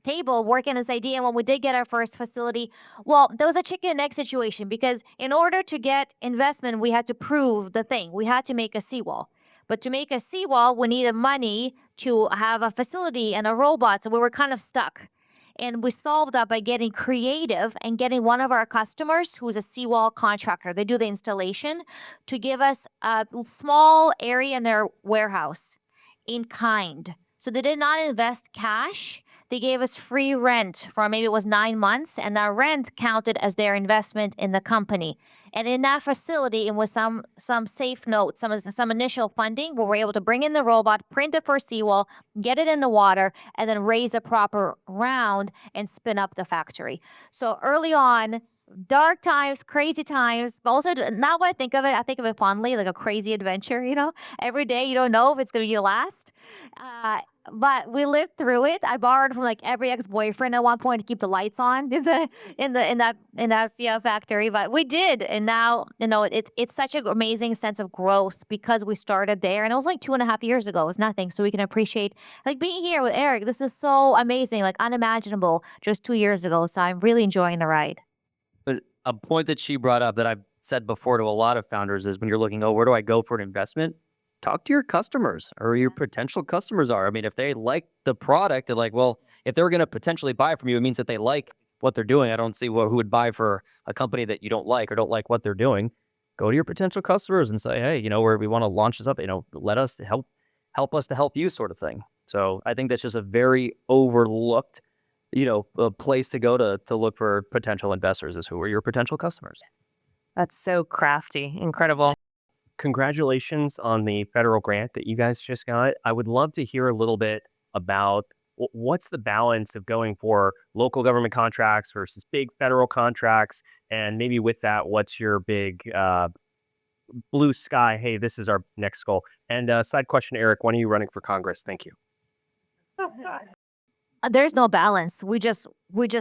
table working this idea. And when we did get our first facility, well, there was a chicken and egg situation because in order to get investment, we had to prove the thing. We had to make a seawall. But to make a seawall, we needed money to have a facility and a robot. So we were kind of stuck. And we solved that by getting creative and getting one of our customers, who's a seawall contractor, they do the installation, to give us a small area in their warehouse in kind. So they did not invest cash. They gave us free rent for maybe it was 9 months, and that rent counted as their investment in the company. And in that facility, it was some safe notes, some initial funding where we're able to bring in the robot, print it for seawall, get it in the water, and then raise a proper round and spin up the factory. So early on, dark times, crazy times, but also now when I think of it fondly, like a crazy adventure, Every day you don't know if it's going to be your last. But we lived through it. I borrowed from like every ex-boyfriend at one point to keep the lights on in that factory. But we did, and now it's such an amazing sense of growth because we started there, and it was like 2.5 years ago. It was nothing, so we can appreciate like being here with Eric. This is so amazing, like unimaginable just 2 years ago. So I'm really enjoying the ride. But a point that she brought up that I've said before to a lot of founders is when you're looking, oh, where do I go for an investment? Talk to your customers or your potential customers are. I mean, if they like the product, they're like, well, if they're going to potentially buy from you, it means that they like what they're doing. I don't see who would buy for a company that you don't like or don't like what they're doing. Go to your potential customers and say, hey, where we want to launch this up, let us help us to help you sort of thing. So I think that's just a very overlooked, a place to go to look for potential investors is who are your potential customers. That's so crafty. Incredible. Congratulations on the federal grant that you guys just got. I would love to hear a little bit about what's the balance of going for local government contracts versus big federal contracts. And maybe with that, what's your big blue sky? Hey, this is our next goal. And side question, Eric, when are you running for Congress? Thank you. There's no balance. We just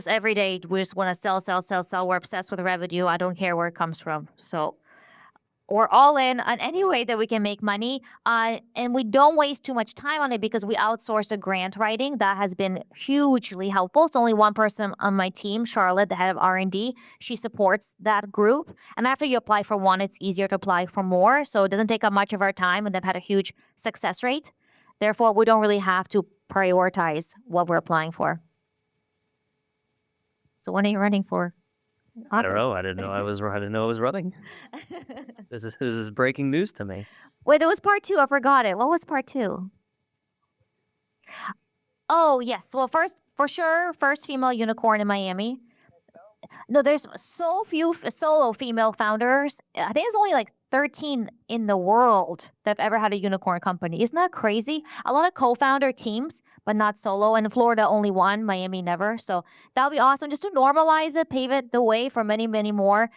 every day we just want to sell. We're obsessed with revenue. I don't care where it comes from. So we're all in on any way that we can make money. And we don't waste too much time on it because we outsource the grant writing. That has been hugely helpful. It's only one person on my team, Charlotte, the head of R&D. She supports that group. And after you apply for one, it's easier to apply for more. So it doesn't take up much of our time, and they've had a huge success rate. Therefore, we don't really have to prioritize what we're applying for. So when are you running for? I don't know. I didn't know I was running. This is breaking news to me. Wait, there was part 2. I forgot it. What was part 2? Oh, yes. Well, first female unicorn in Miami. No, there's so few solo female founders. I think it's only like 13 in the world that have ever had a unicorn company. Isn't that crazy? A lot of co-founder teams, but not solo. And in Florida, only one. Miami, never. So that'll be awesome just to normalize it, pave it the way for many, many more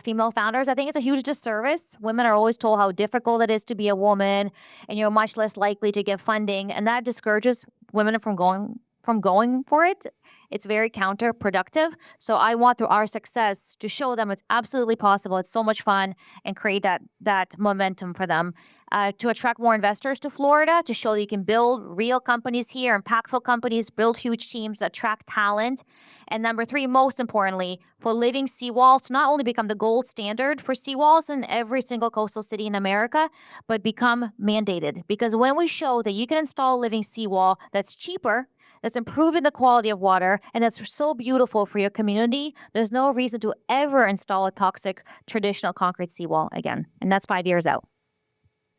female founders. I think it's a huge disservice. Women are always told how difficult it is to be a woman, and you're much less likely to get funding. And that discourages women from going for it. It's very counterproductive. So I want through our success to show them it's absolutely possible. It's so much fun and create that momentum for them. To attract more investors to Florida, to show that you can build real companies here, impactful companies, build huge teams, attract talent. And number 3, most importantly, for living seawalls to not only become the gold standard for seawalls in every single coastal city in America, but become mandated. Because when we show that you can install a living seawall that's cheaper, that's improving the quality of water, and that's so beautiful for your community, there's no reason to ever install a toxic traditional concrete seawall again. And that's 5 years out.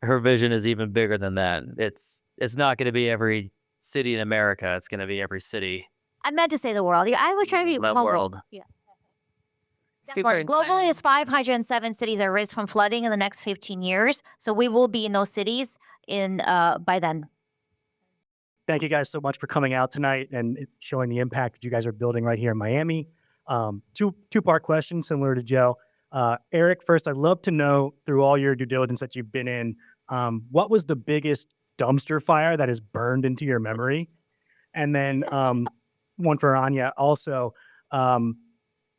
Her vision is even bigger than that. It's not going to be every city in America. It's going to be every city. I meant to say the world. I was trying to be the world. Yeah. Super Globally, there's 507 cities at risk from flooding in the next 15 years. So we will be in those cities by then. Thank you guys so much for coming out tonight and showing the impact that you guys are building right here in Miami. Two-part question, similar to Joe. Eric, first, I'd love to know, through all your due diligence that you've been in, what was the biggest dumpster fire that has burned into your memory? And then one for Anya also,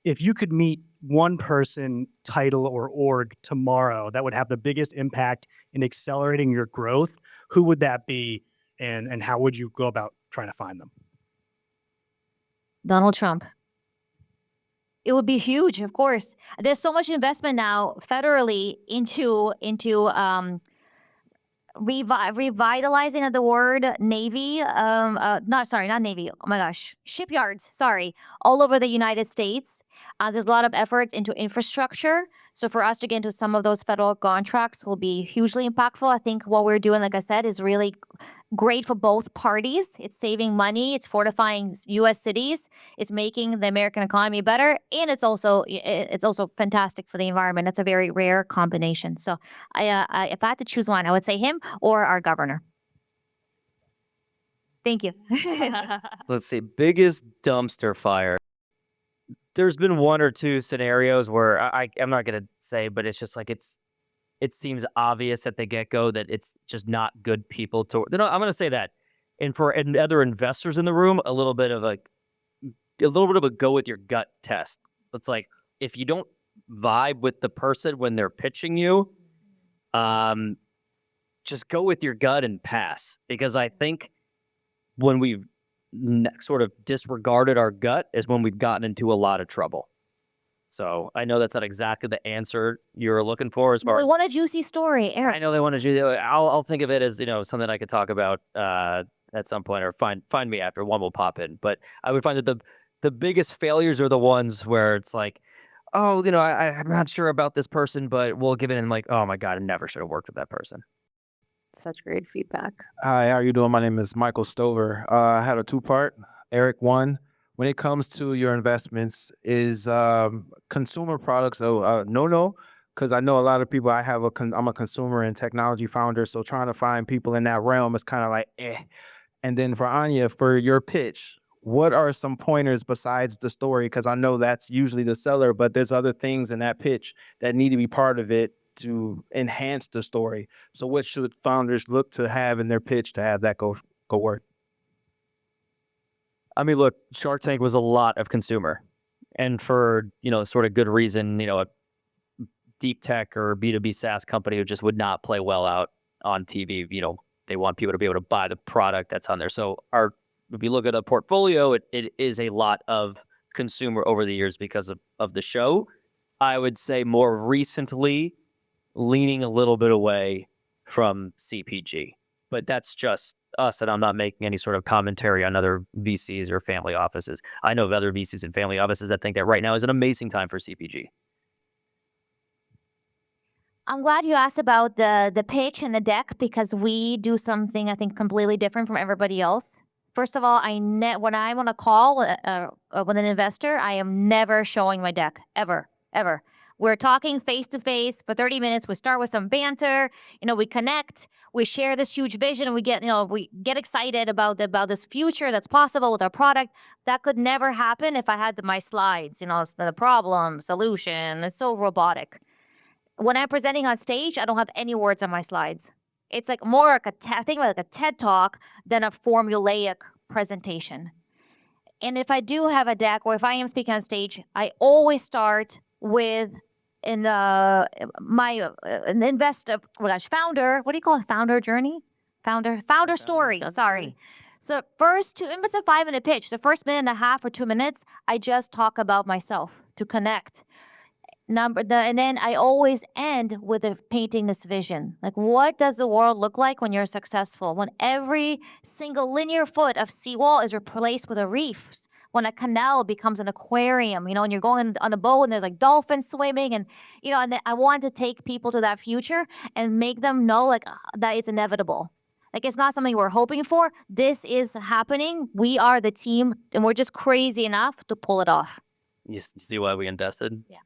if you could meet one person, title, or org tomorrow that would have the biggest impact in accelerating your growth, who would that be? And how would you go about trying to find them? Donald Trump. It would be huge, of course. There's so much investment now federally into revitalizing the word Navy. Not Navy. Oh my gosh, shipyards. Sorry, all over the United States. There's a lot of efforts into infrastructure. So for us to get into some of those federal contracts will be hugely impactful. I think what we're doing, like I said, is really great for both parties. It's saving money. It's fortifying U.S. cities. It's making the American economy better, and it's also fantastic for the environment. It's a very rare combination. So, if I had to choose one, I would say him or our governor. Thank you. Let's see. Biggest dumpster fire. There's been one or two scenarios where I'm not going to say, but it's just like it seems obvious at the get-go that it's just not good people to. I'm going to say that. And for other investors in the room, a little bit of a go with your gut test. It's like, if you don't vibe with the person when they're pitching you, just go with your gut and pass. Because I think when we've sort of disregarded our gut is when we've gotten into a lot of trouble. So I know that's not exactly the answer you're looking for as far We as want a juicy story, Eric. I know they want to do. I'll think of it as something I could talk about at some point, or find me after one will pop in. But I would find that the biggest failures are the ones where it's like, oh, I'm not sure about this person, but we'll give it in like, oh my god, I never should have worked with that person. Such great feedback. Hi, how are you doing? My name is Michael Stover. I had a two-part. Eric, one, when it comes to your investments, is consumer products a no-no? Because I know a lot of people, I'm a consumer and technology founder, so trying to find people in that realm is kind of like, eh. And then for Anya, for your pitch, what are some pointers besides the story? Because I know that's usually the seller, but there's other things in that pitch that need to be part of it to enhance the story. So what should founders look to have in their pitch to have that go work? I mean, look, Shark Tank was a lot of consumer, and for sort of good reason. A deep tech or B2B SaaS company who just would not play well out on TV. They want people to be able to buy the product that's on there. So if you look at a portfolio, it is a lot of consumer over the years because of the show. I would say more recently, leaning a little bit away from CPG, but that's just us, and I'm not making any sort of commentary on other VCs or family offices. I know of other VCs and family offices that think that right now is an amazing time for CPG. I'm glad you asked about the pitch and the deck because we do something I think completely different from everybody else. First of all, when I'm on a call with an investor, I am never showing my deck ever. We're talking face to face for 30 minutes. We start with some banter. We connect. We share this huge vision, and we get excited about this future that's possible with our product. That could never happen if I had my slides. The problem, solution. It's so robotic. When I'm presenting on stage, I don't have any words on my slides. It's like more like a TED talk than a formulaic presentation. And if I do have a deck, or if I am speaking on stage, I always start with founder. What do you call it? Founder journey, founder story. Sorry. So first, if it's a 5-minute pitch, the first minute and a half or 2 minutes, I just talk about myself to connect. And then I always end with painting this vision. Like, what does the world look like when you're successful? When every single linear foot of seawall is replaced with a reef. When a canal becomes an aquarium, and you're going on a boat and there's like dolphins swimming, and and then I want to take people to that future and make them know that it's inevitable. Like, it's not something we're hoping for. This is happening. We are the team, and we're just crazy enough to pull it off. You see why we invested? Yeah.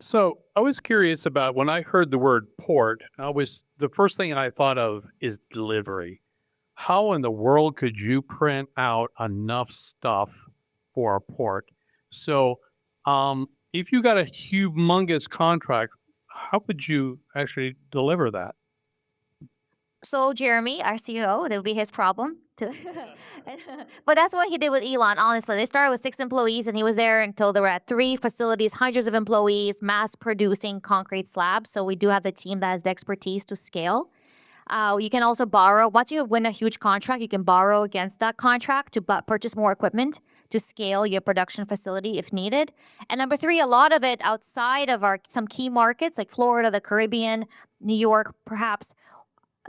So I was curious about when I heard the word port, the first thing I thought of is delivery. How in the world could you print out enough stuff for a port? So if you got a humongous contract, how would you actually deliver that? So Jeremy, our CEO, that would be his problem. But that's what he did with Elon, honestly. They started with 6 employees, and he was there until they were at 3 facilities, hundreds of employees, mass producing concrete slabs. So we do have the team that has the expertise to scale. You can also borrow. Once you win a huge contract, you can borrow against that contract to purchase more equipment to scale your production facility if needed. And number 3, a lot of it outside of some key markets like Florida, the Caribbean, New York, perhaps.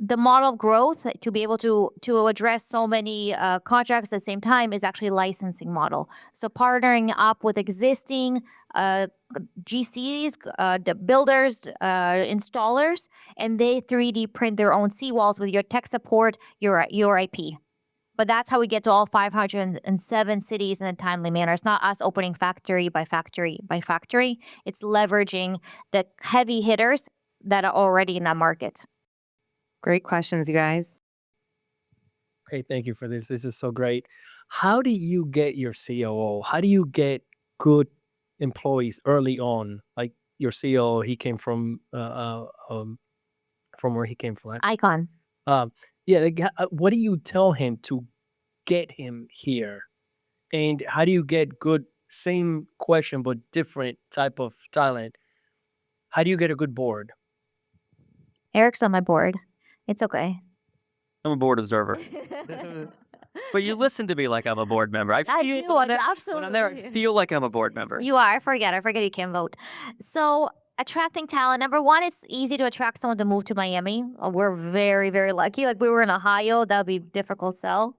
The model of growth to be able to address so many contracts at the same time is actually a licensing model. So partnering up with existing GCs, the builders, installers, and they 3D print their own seawalls with your tech support, your IP. But that's how we get to all 507 cities in a timely manner. It's not us opening factory by factory by factory. It's leveraging the heavy hitters that are already in that market. Great questions, you guys. Hey, thank you for this. This is so great. How do you get your COO? How do you get good employees early on? Like your COO, he came from where he came from. Icon. What do you tell him to get him here? And how do you get good, same question, but different type of talent? How do you get a good board? Eric's on my board. It's okay. I'm a board observer. But you listen to me like I'm a board member. I feel do, when I'm absolutely. there, I feel like I'm a board member. You are. I forget you can vote. So attracting talent. Number one, it's easy to attract someone to move to Miami. We're very, very lucky. Like we were in Ohio, that would be difficult sell.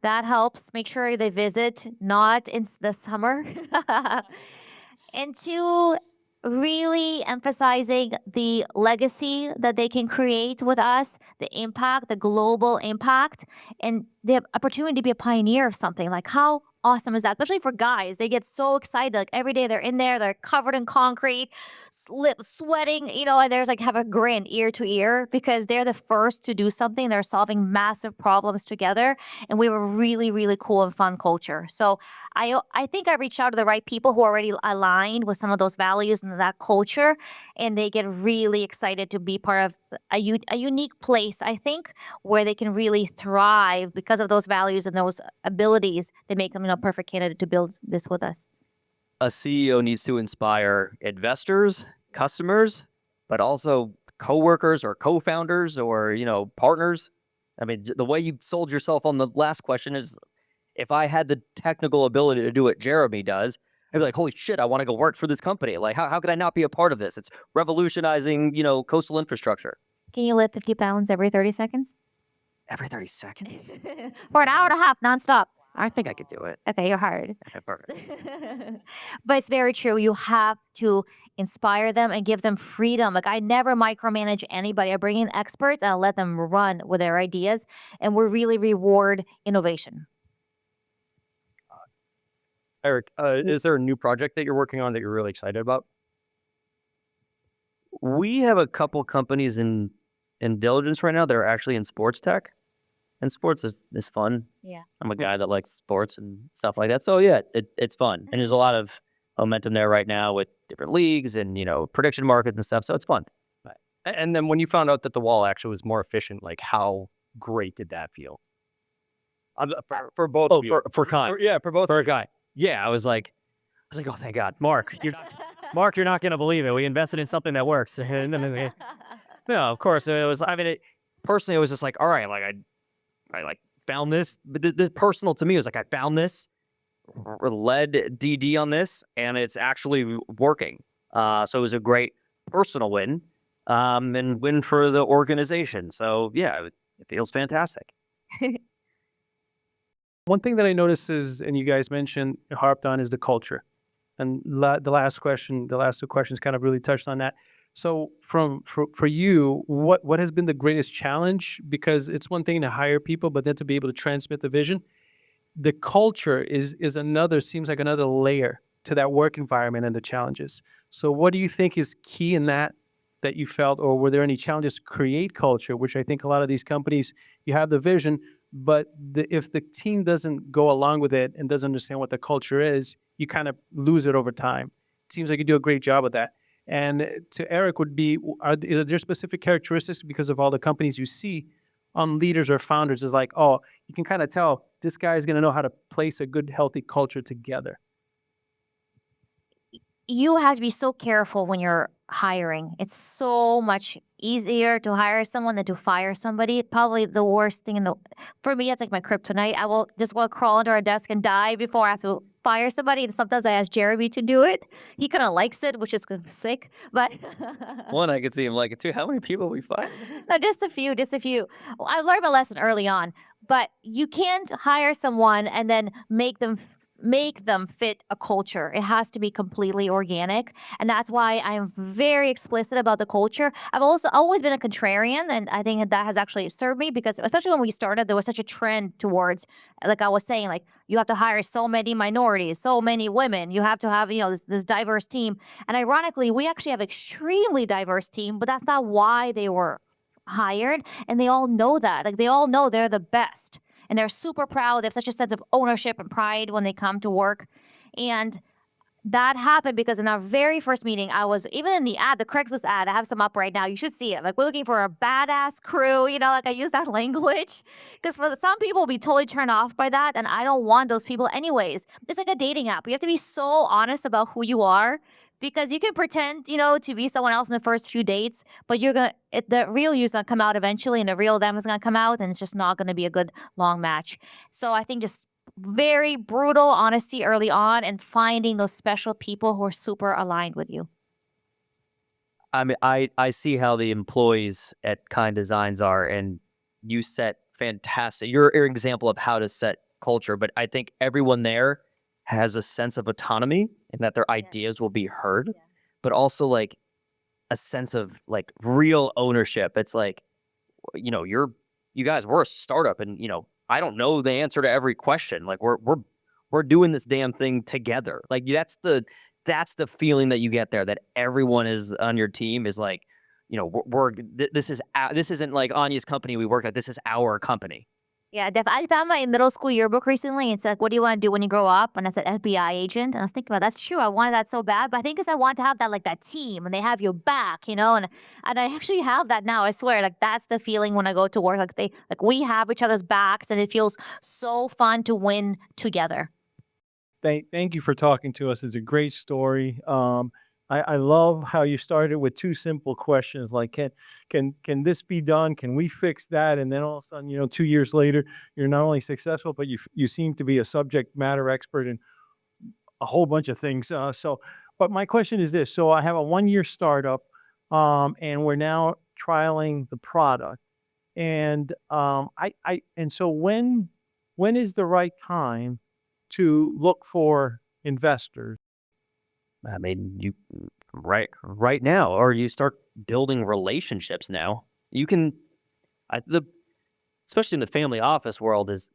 That helps. Make sure they visit, not in the summer. And two, really emphasizing the legacy that they can create with us, the impact, the global impact, and the opportunity to be a pioneer of something. Like how awesome is that? Especially for guys, they get so excited. Like every day they're in there, they're covered in concrete, sweating, and there's like have a grin ear to ear because they're the first to do something. They're solving massive problems together, and we have a really, really cool and fun culture. So I think I reached out to the right people who are already aligned with some of those values and that culture, and they get really excited to be part of a unique place, I think, where they can really thrive because of those values and those abilities. They make them a perfect candidate to build this with us. A CEO needs to inspire investors, customers, but also coworkers or co-founders or, partners. I mean, the way you sold yourself on the last question is, if I had the technical ability to do what Jeremy does, I'd be like, holy shit, I want to go work for this company. Like, how could I not be a part of this? It's revolutionizing, coastal infrastructure. Can you lift 50 pounds every 30 seconds? Every 30 seconds? For an hour and a half, nonstop. I think I could do it. Okay, you're hard. Okay, perfect. But it's very true. You have to inspire them and give them freedom. Like I never micromanage anybody. I bring in experts and I let them run with their ideas, and we really reward innovation. Eric, is there a new project that you're working on that you're really excited about? We have a couple companies in diligence right now that are actually in sports tech, and sports is fun. Yeah. I'm a guy that likes sports and stuff like that. So yeah, it's fun. And there's a lot of momentum there right now with different leagues and, prediction markets and stuff. So it's fun. Right. And then when you found out that the wall actually was more efficient, like how great did that feel? For both of you. For Con. For both. For a guy. Yeah, I was like, oh, thank God. Mark, you're not going to believe it. We invested in something that works. No, of course. Personally, it was just like, all right, like I like found this, but this personal to me was like, I found this, led DD on this, and it's actually working. So it was a great personal win, and win for the organization. So yeah, it feels fantastic. One thing that I noticed is, and you guys mentioned, harped on, is the culture. And the last two questions kind of really touched on that. So for you, what has been the greatest challenge? Because it's one thing to hire people, but then to be able to transmit the vision. The culture seems like another layer to that work environment and the challenges. So what do you think is key in that you felt, or were there any challenges to create culture, which I think a lot of these companies, you have the vision, but if the team doesn't go along with it and doesn't understand what the culture is, you kind of lose it over time. It seems like you do a great job of that. And to Eric would be, are there specific characteristics because of all the companies you see on leaders or founders is like, oh, you can kind of tell this guy is going to know how to place a good, healthy culture together? You have to be so careful when you're hiring. It's so much easier to hire someone than to fire somebody. Probably the worst thing for me, it's like my kryptonite. I will just want to crawl under a desk and die before I have to fire somebody. And sometimes I ask Jeremy to do it. He kind of likes it, which is sick. But one, I could see him like it too. How many people we fire? No, just a few. Well, I learned my lesson early on. But you can't hire someone and then make them fit a culture. It has to be completely organic. And that's why I'm very explicit about the culture. I've also always been a contrarian, and I think that has actually served me because especially when we started, there was such a trend towards, like I was saying, like you have to hire so many minorities, so many women. You have to have, this diverse team. And ironically, we actually have extremely diverse team, but that's not why they were hired. And they all know that. Like they all know they're the best. And they're super proud. They have such a sense of ownership and pride when they come to work. And that happened because in our very first meeting, I was, even in the Craigslist ad, I have some up right now. You should see it. Like, we're looking for a badass crew. Like I use that language. Because for some people, will be totally turned off by that. And I don't want those people anyways. It's like a dating app. You have to be so honest about who you are because you can pretend, to be someone else in the first few dates, but the real you's gonna come out eventually, and the real them is gonna come out, and it's just not gonna be a good long match. So I think just very brutal honesty early on, and finding those special people who are super aligned with you. I mean, I see how the employees at Kind Designs are, and you set fantastic. You're an example of how to set culture, but I think everyone there has a sense of autonomy and that their ideas will be heard, but also like a sense of like real ownership. It's like, you guys, we're a startup, and I don't know the answer to every question. Like we're doing this damn thing together. Like that's the feeling that you get there, that everyone is on your team is like, this isn't like Anya's company we work at. This is our company. Yeah, I found my middle school yearbook recently. It's like, what do you want to do when you grow up? And I said FBI agent. And I was thinking about, that's true. I wanted that so bad. But I think because I want to have that team, and they have your back, and I actually have that now. I swear, like that's the feeling when I go to work. Like we have each other's backs, and it feels so fun to win together. Thank you for talking to us. It's a great story. I love how you started with two simple questions like, can this be done? Can we fix that? And then all of a sudden, 2 years later, you're not only successful, but you seem to be a subject matter expert in a whole bunch of things. But my question is this. So I have a 1-year startup, and we're now trialing the product. And so when is the right time to look for investors? I mean, you right now, or you start building relationships now. You can, especially in the family office world, is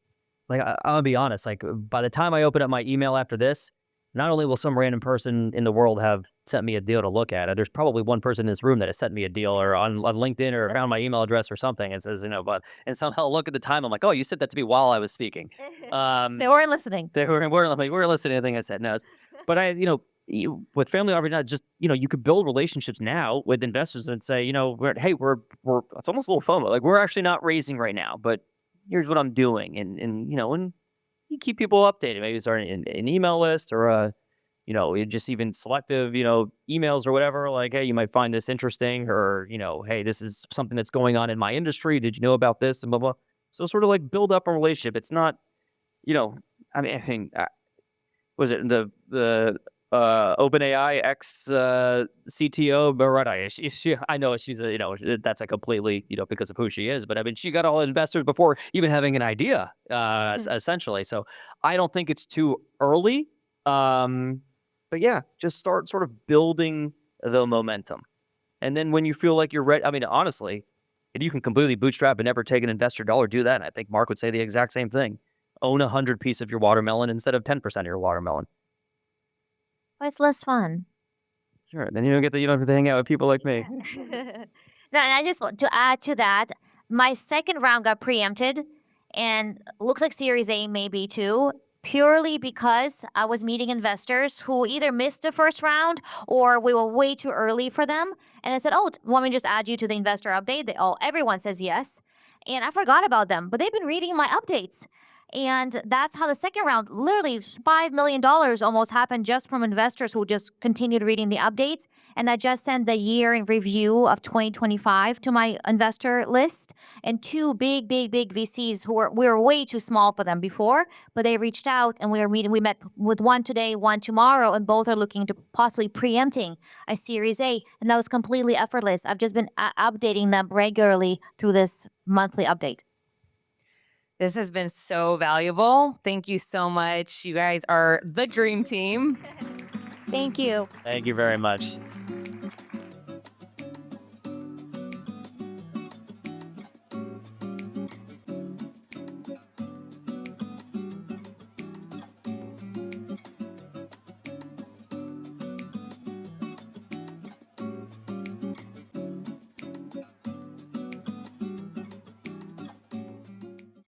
like I'll be honest. Like by the time I open up my email after this, not only will some random person in the world have sent me a deal to look at, there's probably one person in this room that has sent me a deal, or on LinkedIn, or found my email address or something, and says, and somehow look at the time. I'm like, oh, you said that to me while I was speaking. They weren't listening. They weren't listening to anything I said. No, but with family office, not just, you could build relationships now with investors and say, we're it's almost a little FOMO. Like we're actually not raising right now, but here's what I'm doing. And you keep people updated, maybe start an email list, or, just even selective, emails or whatever. Like, hey, you might find this interesting, or, hey, this is something that's going on in my industry. Did you know about this? And blah, blah. So sort of like build up a relationship. It's not, I think, was it the OpenAI ex CTO Barada? I know she's that's a completely because of who she is, but I mean she got all investors before even having an idea, essentially. So I don't think it's too early, but yeah, just start sort of building the momentum, and then when you feel like you're ready, I mean honestly, if you can completely bootstrap and never take an investor dollar, do that. And I think Mark would say the exact same thing. Own 100 pieces of your watermelon instead of 10% of your watermelon. But it's less fun. Sure. Then you don't have to hang out with people like me. No, and I just want to add to that. My second round got preempted, and looks like Series A maybe too, purely because I was meeting investors who either missed the first round or we were way too early for them. And I said, oh, want me to just add you to the investor update? Everyone says yes. And I forgot about them, but they've been reading my updates. And that's how the second round, literally $5 million almost happened just from investors who just continued reading the updates. And I just sent the year in review of 2025 to my investor list. And two big VCs we were way too small for them before, but they reached out and we were meeting. We met with one today, one tomorrow, and both are looking to possibly preempting a Series A. And that was completely effortless. I've just been updating them regularly through this monthly update. This has been so valuable. Thank you so much. You guys are the dream team. Thank you. Thank you very much.